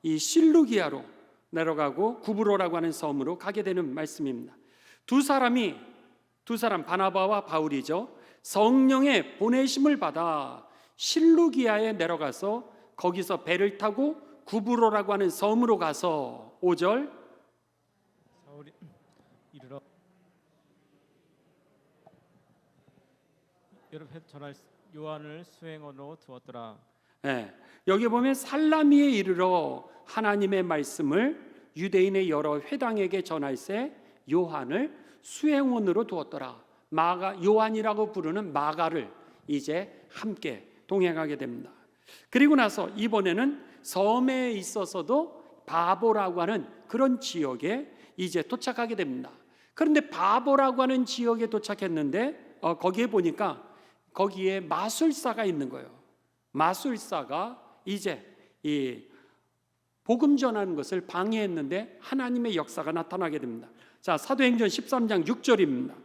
이 실루기아로 내려가고 구브로라고 하는 섬으로 가게 되는 말씀입니다. 두 사람 바나바와 바울이죠. 성령의 보내심을 받아 실루기아에 내려가서 거기서 배를 타고 구브로라고 하는 섬으로 가서 5절 사울이 이르러 여러 회 전할 요한을 수행원으로 두었더라. 네, 여기 보면 살라미에 이르러 하나님의 말씀을 유대인의 여러 회당에게 전할세 요한을 수행원으로 두었더라. 요한이라고 부르는 마가를 이제 함께 동행하게 됩니다. 그리고 나서 이번에는 섬에 있어서도 바보라고 하는 그런 지역에 이제 도착하게 됩니다. 그런데 바보라고 하는 지역에 도착했는데 거기에 보니까 거기에 마술사가 있는 거예요. 마술사가 이제 이 복음 전하는 것을 방해했는데 하나님의 역사가 나타나게 됩니다. 자, 사도행전 13장 6절입니다.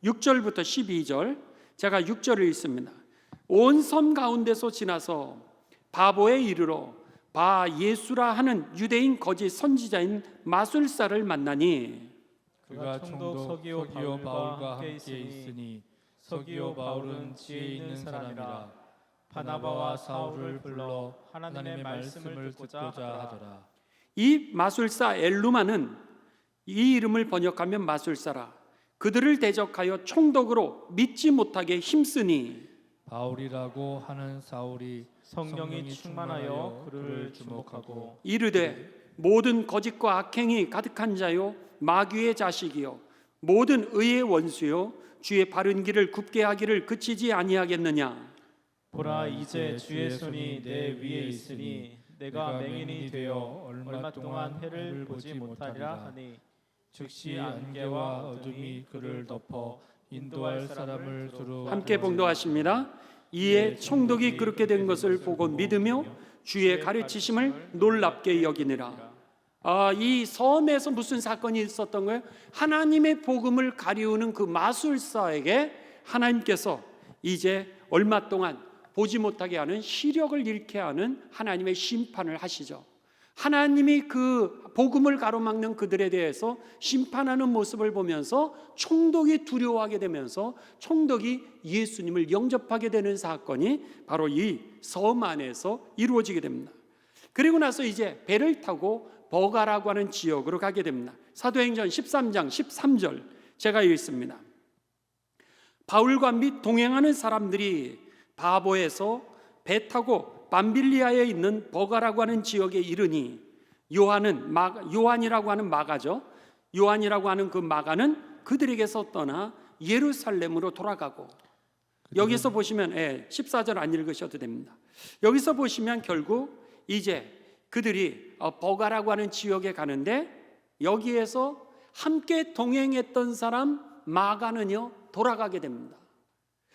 6절부터 12절. 제가 6절을 읽습니다. 온 섬 가운데서 지나서 바보에 이르러 바 예수라 하는 유대인 거짓 선지자인 마술사를 만나니 그가 총독 서기오 바울과 함께 있으니 서기오 바울은 지혜 있는 사람이라 바나바와 사울을 불러 하나님의 말씀을 듣고자 하더라. 이 마술사 엘루마는 이 이름을 번역하면 마술사라. 그들을 대적하여 총독으로 믿지 못하게 힘쓰니 바울이라고 하는 사울이 성령이 충만하여 그를 주목하고 이르되 모든 거짓과 악행이 가득한 자요 마귀의 자식이요 모든 의의 원수요 주의 바른 길을 굽게 하기를 그치지 아니하겠느냐. 보라 이제 주의 손이 내 위에 있으니 내가 맹인이 되어 얼마 동안 해를 보지 못하리라 하니 즉시 안개와 어둠이 그를 덮어 인도할 사람을 두루 함께 봉독하십니다. 이에 총독이 그렇게 된 것을 보고 믿으며 주의 가르치심을 놀랍게 여기니라. 이 섬에서 무슨 사건이 있었던 거예요? 하나님의 복음을 가리우는 그 마술사에게 하나님께서 이제 얼마 동안 보지 못하게 하는 시력을 잃게 하는 하나님의 심판을 하시죠. 하나님이 그 복음을 가로막는 그들에 대해서 심판하는 모습을 보면서 총독이 두려워하게 되면서 총독이 예수님을 영접하게 되는 사건이 바로 이 섬 안에서 이루어지게 됩니다. 그리고 나서 이제 배를 타고 버가라고 하는 지역으로 가게 됩니다. 사도행전 13장 13절 제가 읽습니다. 바울과 및 동행하는 사람들이 바보에서 배 타고 밤빌리아에 있는 버가라고 하는 지역에 이르니 요한이라고 하는 마가죠. 요한이라고 하는 그 마가는 그들에게서 떠나 예루살렘으로 돌아가고, 여기서 보시면 14절 안 읽으셔도 됩니다. 여기서 보시면 결국 이제 그들이 버가라고 하는 지역에 가는데 여기에서 함께 동행했던 사람 마가는요 돌아가게 됩니다.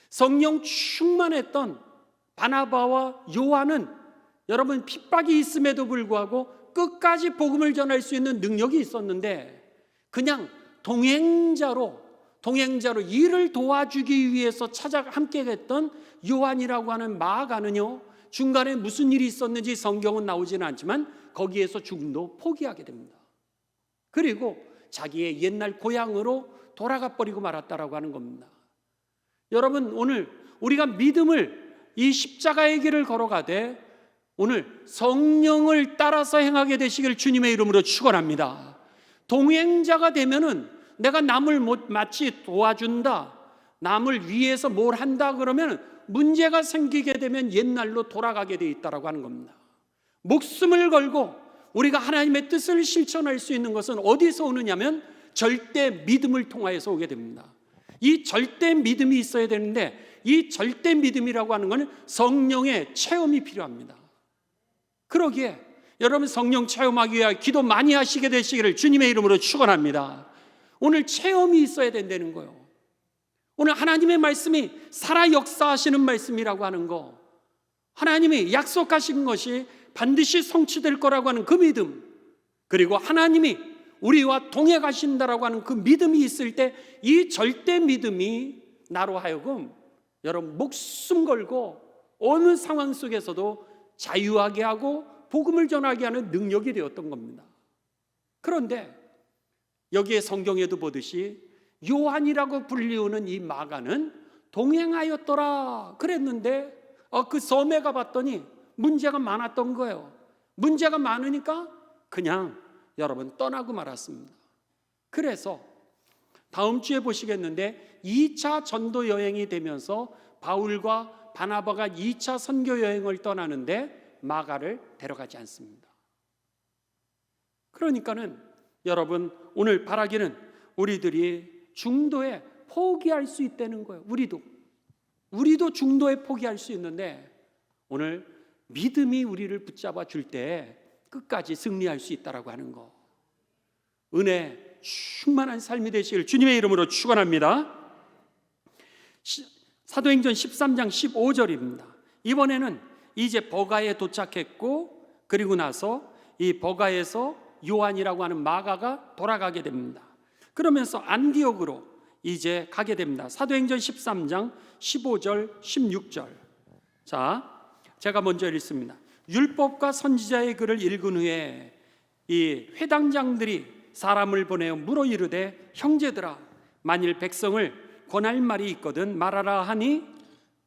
성령 충만했던 바나바와 요한은 여러분 핍박이 있음에도 불구하고 끝까지 복음을 전할 수 있는 능력이 있었는데 그냥 동행자로 일을 도와주기 위해서 함께 했던 요한이라고 하는 마가는요 중간에 무슨 일이 있었는지 성경은 나오지는 않지만 거기에서 죽음도 포기하게 됩니다. 그리고 자기의 옛날 고향으로 돌아가 버리고 말았다라고 하는 겁니다. 여러분 오늘 우리가 믿음을 이 십자가의 길을 걸어가되 오늘 성령을 따라서 행하게 되시길 주님의 이름으로 축원합니다. 동행자가 되면은 내가 남을 마치 도와준다, 남을 위해서 뭘 한다 그러면 문제가 생기게 되면 옛날로 돌아가게 돼 있다라고 하는 겁니다. 목숨을 걸고 우리가 하나님의 뜻을 실천할 수 있는 것은 어디서 오느냐면 절대 믿음을 통하여서 오게 됩니다. 이 절대 믿음이 있어야 되는데 이 절대 믿음이라고 하는 것은 성령의 체험이 필요합니다. 그러기에 여러분 성령 체험하기 위해 기도 많이 하시게 되시기를 주님의 이름으로 축원합니다. 오늘 체험이 있어야 된다는 거예요. 오늘 하나님의 말씀이 살아 역사하시는 말씀이라고 하는 거, 하나님이 약속하신 것이 반드시 성취될 거라고 하는 그 믿음, 그리고 하나님이 우리와 동행하신다라고 하는 그 믿음이 있을 때 이 절대 믿음이 나로 하여금 여러분 목숨 걸고 어느 상황 속에서도 자유하게 하고 복음을 전하게 하는 능력이 되었던 겁니다. 그런데 여기에 성경에도 보듯이 요한이라고 불리우는 이 마가는 동행하였더라 그랬는데 그 섬에 가봤더니 문제가 많았던 거예요. 문제가 많으니까 그냥 여러분 떠나고 말았습니다. 그래서 다음 주에 보시겠는데 2차 전도 여행이 되면서 바울과 바나바가 2차 선교 여행을 떠나는데 마가를 데려가지 않습니다. 그러니까는 여러분 오늘 바라기는 우리들이 중도에 포기할 수 있다는 거예요. 우리도 중도에 포기할 수 있는데 오늘 믿음이 우리를 붙잡아 줄 때 끝까지 승리할 수 있다라고 하는 거, 은혜 충만한 삶이 되시길 주님의 이름으로 축원합니다. 사도행전 13장 15절입니다. 이번에는 이제 버가에 도착했고 그리고 나서 이 버가에서 요한이라고 하는 마가가 돌아가게 됩니다. 그러면서 안디옥으로 이제 가게 됩니다. 사도행전 13장 15절 16절. 자, 제가 먼저 읽습니다. 율법과 선지자의 글을 읽은 후에 이 회당장들이 사람을 보내어 물어 이르되 형제들아 만일 백성을 권할 말이 있거든 말하라 하니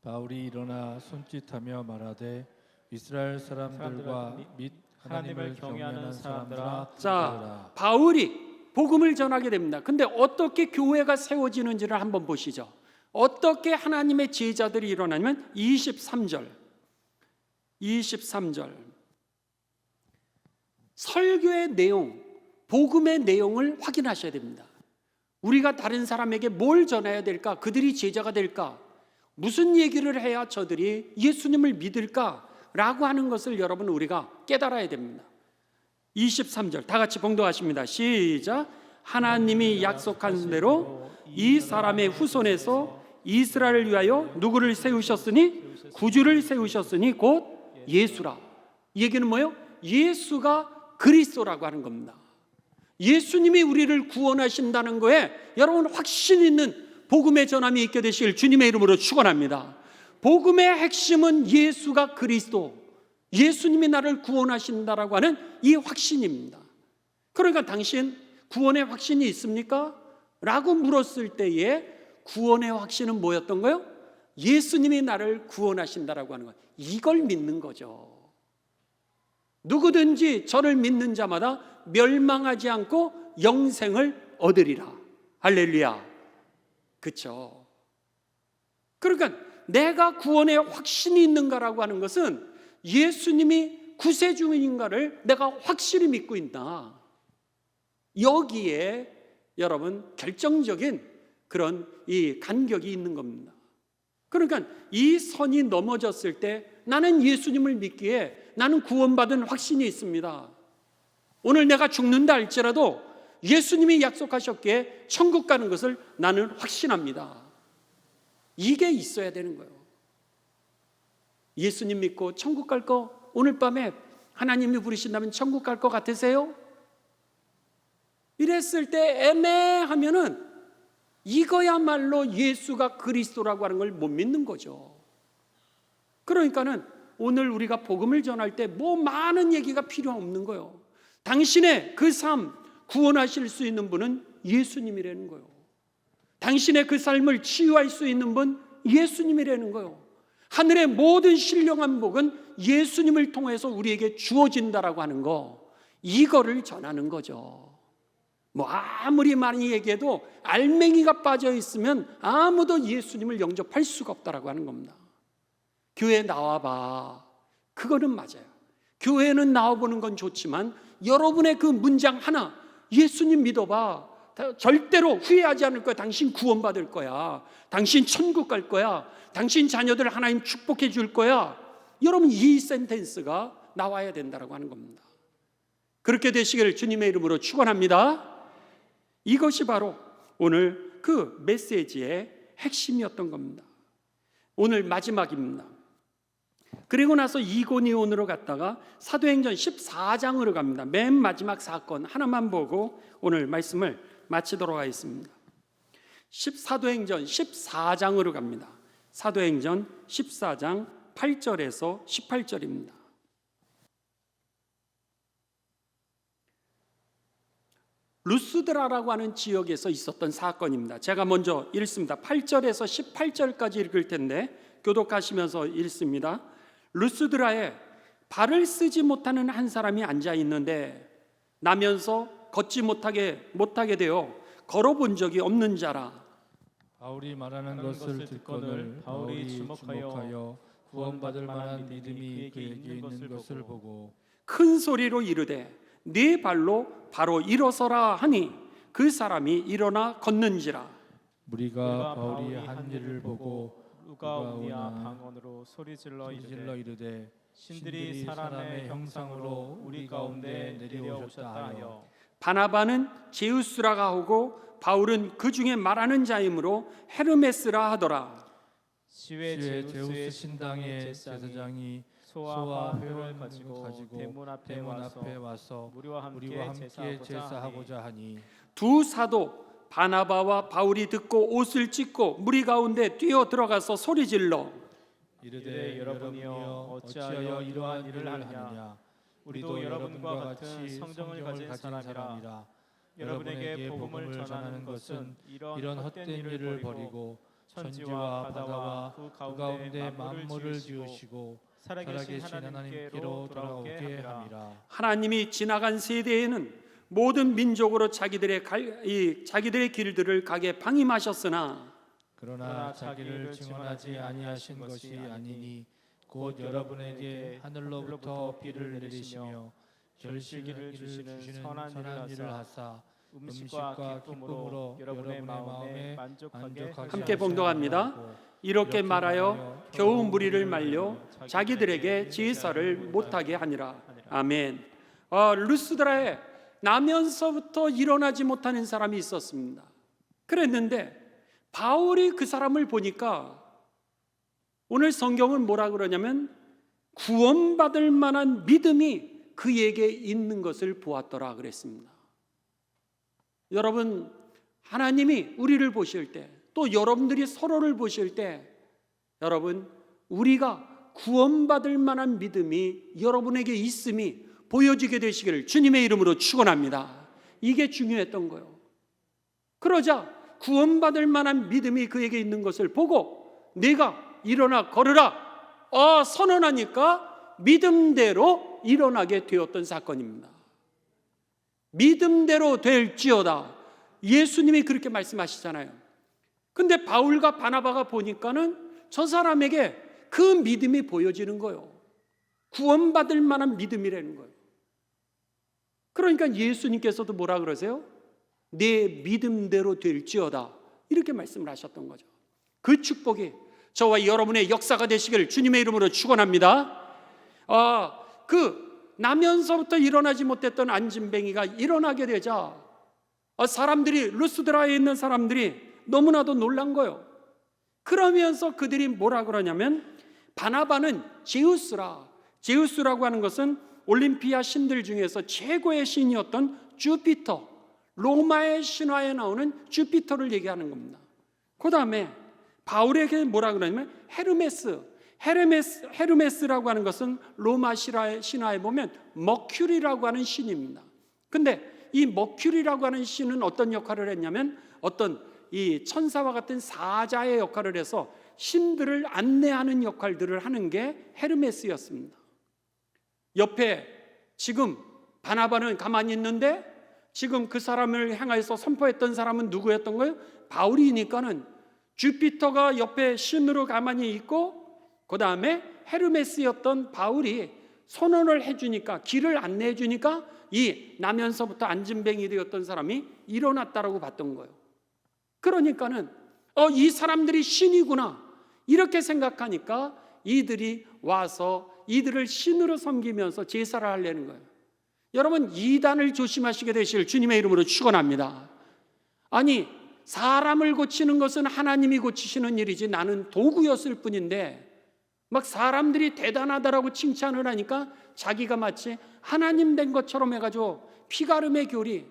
바울이 일어나 손짓하며 말하되 이스라엘 사람들과 및 하나님을 경외하는 사람들아, 자, 바울이 복음을 전하게 됩니다. 근데 어떻게 교회가 세워지는지를 한번 보시죠. 어떻게 하나님의 제자들이 일어나냐면 23절 설교의 내용, 복음의 내용을 확인하셔야 됩니다. 우리가 다른 사람에게 뭘 전해야 될까? 그들이 제자가 될까? 무슨 얘기를 해야 저들이 예수님을 믿을까? 라고 하는 것을 여러분 우리가 깨달아야 됩니다. 23절 다 같이 봉독하십니다. 시작. 하나님이 약속한 대로 이 사람의 후손에서 이스라엘을 위하여 누구를 세우셨으니? 구주를 세우셨으니 곧 예수라. 이 얘기는 뭐예요? 예수가 그리스도라고 하는 겁니다. 예수님이 우리를 구원하신다는 거에 여러분 확신 있는 복음의 전함이 있게 되시길 주님의 이름으로 축원합니다. 복음의 핵심은 예수가 그리스도, 예수님이 나를 구원하신다라고 하는 이 확신입니다. 그러니까 당신 구원의 확신이 있습니까? 라고 물었을 때에 구원의 확신은 뭐였던 거예요? 예수님이 나를 구원하신다라고 하는 거예요. 이걸 믿는 거죠. 누구든지 저를 믿는 자마다 멸망하지 않고 영생을 얻으리라. 할렐루야. 그렇죠? 그러니까 내가 구원의 확신이 있는가라고 하는 것은 예수님이 구세주인가를 내가 확실히 믿고 있다. 여기에 여러분 결정적인 그런 이 간격이 있는 겁니다. 그러니까 이 선이 넘어졌을 때 나는 예수님을 믿기에 나는 구원받은 확신이 있습니다. 오늘 내가 죽는다 할지라도 예수님이 약속하셨기에 천국 가는 것을 나는 확신합니다. 이게 있어야 되는 거예요. 예수님 믿고 천국 갈 거 오늘 밤에 하나님이 부르신다면 천국 갈 거 같으세요? 이랬을 때 애매하면은 이거야말로 예수가 그리스도라고 하는 걸 못 믿는 거죠. 그러니까는 오늘 우리가 복음을 전할 때 뭐 많은 얘기가 필요 없는 거예요. 당신의 그 삶 구원하실 수 있는 분은 예수님이라는 거예요. 당신의 그 삶을 치유할 수 있는 분 예수님이라는 거예요. 하늘의 모든 신령한 복은 예수님을 통해서 우리에게 주어진다라고 하는 거, 이거를 전하는 거죠. 뭐 아무리 많이 얘기해도 알맹이가 빠져 있으면 아무도 예수님을 영접할 수가 없다라고 하는 겁니다. 교회 나와봐, 그거는 맞아요. 교회는 나와보는 건 좋지만 여러분의 그 문장 하나, 예수님 믿어봐, 절대로 후회하지 않을 거야. 당신 구원받을 거야. 당신 천국 갈 거야. 당신 자녀들 하나님 축복해 줄 거야. 여러분 이 센텐스가 나와야 된다라고 하는 겁니다. 그렇게 되시기를 주님의 이름으로 축원합니다. 이것이 바로 오늘 그 메시지의 핵심이었던 겁니다. 오늘 마지막입니다. 그리고 나서 이고니온으로 갔다가 사도행전 14장으로 갑니다. 맨 마지막 사건 하나만 보고 오늘 말씀을 마치도록 하겠습니다. 사도행전 14장으로 갑니다. 사도행전 14장 8절에서 18절입니다. 루스드라라고 하는 지역에서 있었던 사건입니다. 제가 먼저 읽습니다. 8절에서 18절까지 읽을 텐데 교독하시면서 읽습니다. 루스드라에 발을 쓰지 못하는 한 사람이 앉아 있는데 나면서 걷지 못하게 되어 걸어본 적이 없는 자라. 바울이 말하는 것을 듣거늘 바울이 주목하여 구원받을 만한 믿음이 그에게 있는 것을 보고 큰 소리로 이르되 네 발로 바로 일어서라 하니 그 사람이 일어나 걷는지라. 무리가 바울이 한 일을 보고 누가 오냐 방언으로 소리질러 이르되 신들이 사람의 형상으로 우리 가운데 내려오셨다 하여. 바나바는 제우스라가 하고 바울은 그 중에 말하는 자이므로 헤르메스라 하더라. 시외 제우스 신당의 제사장이 소와 회를 가지고 대문 앞에 와서 우리와 함께 제사하고자 하니. 두 사도 바나바와 바울이 듣고 옷을 찢고 무리 가운데 뛰어 들어가서 소리질러 이르되 여러분이여 어찌하여 이러한 일을 하느냐. 우리도 여러분과 같은 성정을 가진 사람이라. 여러분에게 복음을 전하는 것은 이런 헛된 일을 버리고 천지와 바다와 그 가운데 만물을 지으시고 살아계신 하나님께로 돌아오게 함이라. 하나님이 지나간 세대에는 모든 민족으로 자기들의 길들을 가게 방임하셨으나 그러나 자기를 증언하지 아니하신 것이 아니니 곧 여러분에게 하늘로부터 비를 내리시며 결실기를 주시는 선한 일을 하사 음식과 기쁨으로 여러분의 마음에 만족하게 함께 봉독합니다. 이렇게 말하여 겨우 무리를 말려 자기들에게 제사를 못하게 하니라. 아멘. 루스드라에 나면서부터 일어나지 못하는 사람이 있었습니다. 그랬는데 바울이 그 사람을 보니까 오늘 성경은 뭐라 그러냐면 구원받을 만한 믿음이 그에게 있는 것을 보았더라 그랬습니다. 여러분, 하나님이 우리를 보실 때, 또 여러분들이 서로를 보실 때, 여러분, 우리가 구원받을 만한 믿음이 여러분에게 있음이 보여지게 되시기를 주님의 이름으로 축원합니다. 이게 중요했던 거예요. 그러자 구원받을 만한 믿음이 그에게 있는 것을 보고 내가 일어나 걸으라 선언하니까 믿음대로 일어나게 되었던 사건입니다. 믿음대로 될지어다. 예수님이 그렇게 말씀하시잖아요. 근데 바울과 바나바가 보니까는 저 사람에게 그 믿음이 보여지는 거예요. 구원받을 만한 믿음이라는 거예요. 그러니까 예수님께서도 뭐라 그러세요? 내 믿음대로 될지어다, 이렇게 말씀을 하셨던 거죠. 그 축복이 저와 여러분의 역사가 되시기를 주님의 이름으로 축원합니다. 그 나면서부터 일어나지 못했던 안진뱅이가 일어나게 되자 사람들이, 루스드라에 있는 사람들이 너무나도 놀란 거예요. 그러면서 그들이 뭐라 그러냐면 바나바는 제우스라고 하는 것은 올림피아 신들 중에서 최고의 신이었던 주피터, 로마의 신화에 나오는 주피터를 얘기하는 겁니다. 그 다음에 바울에게 뭐라 그러냐면 헤르메스라고 하는 것은 로마 신화에 보면 머큐리라고 하는 신입니다. 근데 이 머큐리라고 하는 신은 어떤 역할을 했냐면 어떤 이 천사와 같은 사자의 역할을 해서 신들을 안내하는 역할들을 하는 게 헤르메스였습니다. 옆에 지금 바나바는 가만히 있는데 지금 그 사람을 향해서 선포했던 사람은 누구였던 거예요? 바울이니까는 주피터가 옆에 신으로 가만히 있고 그 다음에 헤르메스였던 바울이 선언을 해주니까, 길을 안내해 주니까 이 나면서부터 안진뱅이 되었던 사람이 일어났다라고 봤던 거예요. 그러니까는 이 사람들이 신이구나 이렇게 생각하니까 이들이 와서 이들을 신으로 섬기면서 제사를 하려는 거예요. 여러분, 이단을 조심하시게 되실 주님의 이름으로 축원합니다. 아니, 사람을 고치는 것은 하나님이 고치시는 일이지 나는 도구였을 뿐인데 막 사람들이 대단하다라고 칭찬을 하니까 자기가 마치 하나님 된 것처럼 해가지고 피가름의 교리,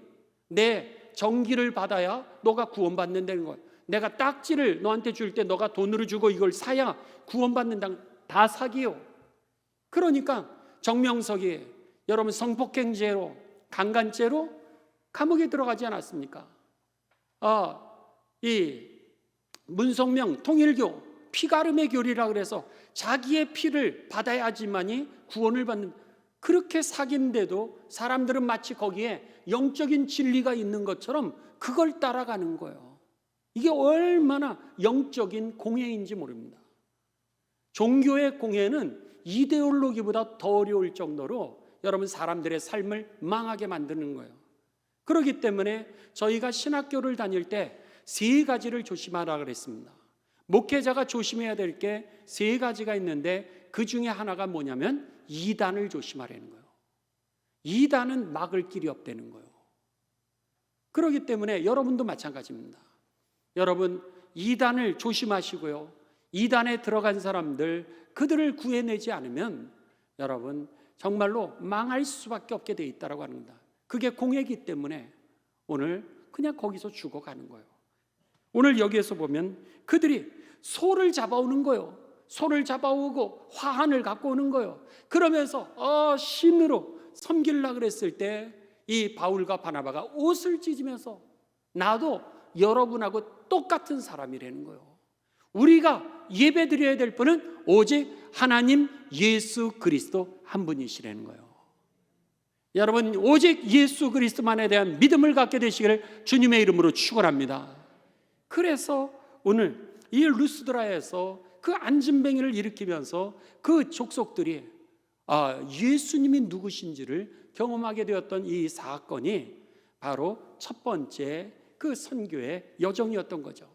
내 정기를 받아야 너가 구원받는다는 거예요. 내가 딱지를 너한테 줄 때 너가 돈으로 주고 이걸 사야 구원받는다. 다 사기요. 그러니까 정명석이 여러분 성폭행죄로, 강간죄로 감옥에 들어가지 않았습니까? 이 문성명 통일교 피가름의 교리라 그래서 자기의 피를 받아야지만이 구원을 받는, 그렇게 사귄데도 사람들은 마치 거기에 영적인 진리가 있는 것처럼 그걸 따라가는 거예요. 이게 얼마나 영적인 공해인지 모릅니다. 종교의 공해는 이데올로기보다 더 어려울 정도로 여러분 사람들의 삶을 망하게 만드는 거예요. 그렇기 때문에 저희가 신학교를 다닐 때 3가지를 조심하라 그랬습니다. 목회자가 조심해야 될 게 3가지가 있는데 그 중에 하나가 뭐냐면 이단을 조심하라는 거예요. 이단은 막을 길이 없다는 거예요. 그렇기 때문에 여러분도 마찬가지입니다. 여러분, 이단을 조심하시고요. 이단에 들어간 사람들, 그들을 구해내지 않으면 여러분 정말로 망할 수밖에 없게 돼 있다고 합니다. 그게 공해이기 때문에 오늘 그냥 거기서 죽어가는 거예요. 오늘 여기에서 보면 그들이 소를 잡아오는 거예요. 소를 잡아오고 화환을 갖고 오는 거예요. 그러면서 신으로 섬기려고 그랬을 때 이 바울과 바나바가 옷을 찢으면서 나도 여러분하고 똑같은 사람이라는 거예요. 우리가 예배드려야 될 분은 오직 하나님 예수 그리스도 한 분이시라는 거예요. 여러분 오직 예수 그리스도만에 대한 믿음을 갖게 되시기를 주님의 이름으로 축원합니다. 그래서 오늘 이 루스드라에서 그 안진뱅이를 일으키면서 그 족속들이 예수님이 누구신지를 경험하게 되었던 이 사건이 바로 첫 번째 그 선교의 여정이었던 거죠.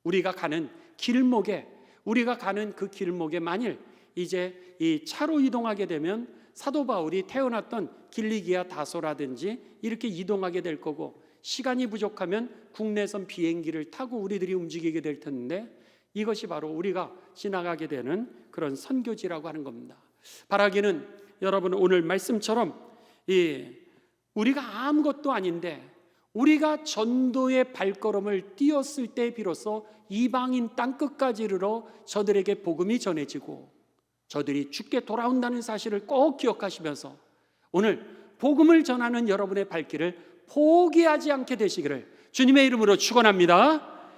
우리가 가는 그 길목에 만일 이제 이 차로 이동하게 되면 사도 바울이 태어났던 길리기아 다소라든지 이렇게 이동하게 될 거고, 시간이 부족하면 국내선 비행기를 타고 우리들이 움직이게 될 텐데, 이것이 바로 우리가 지나가게 되는 그런 선교지라고 하는 겁니다. 바라기는 여러분 오늘 말씀처럼 우리가 아무것도 아닌데 우리가 전도의 발걸음을 띄었을 때 비로소 이방인 땅끝까지 이르러 저들에게 복음이 전해지고 저들이 주께 돌아온다는 사실을 꼭 기억하시면서 오늘 복음을 전하는 여러분의 발길을 포기하지 않게 되시기를 주님의 이름으로 축원합니다.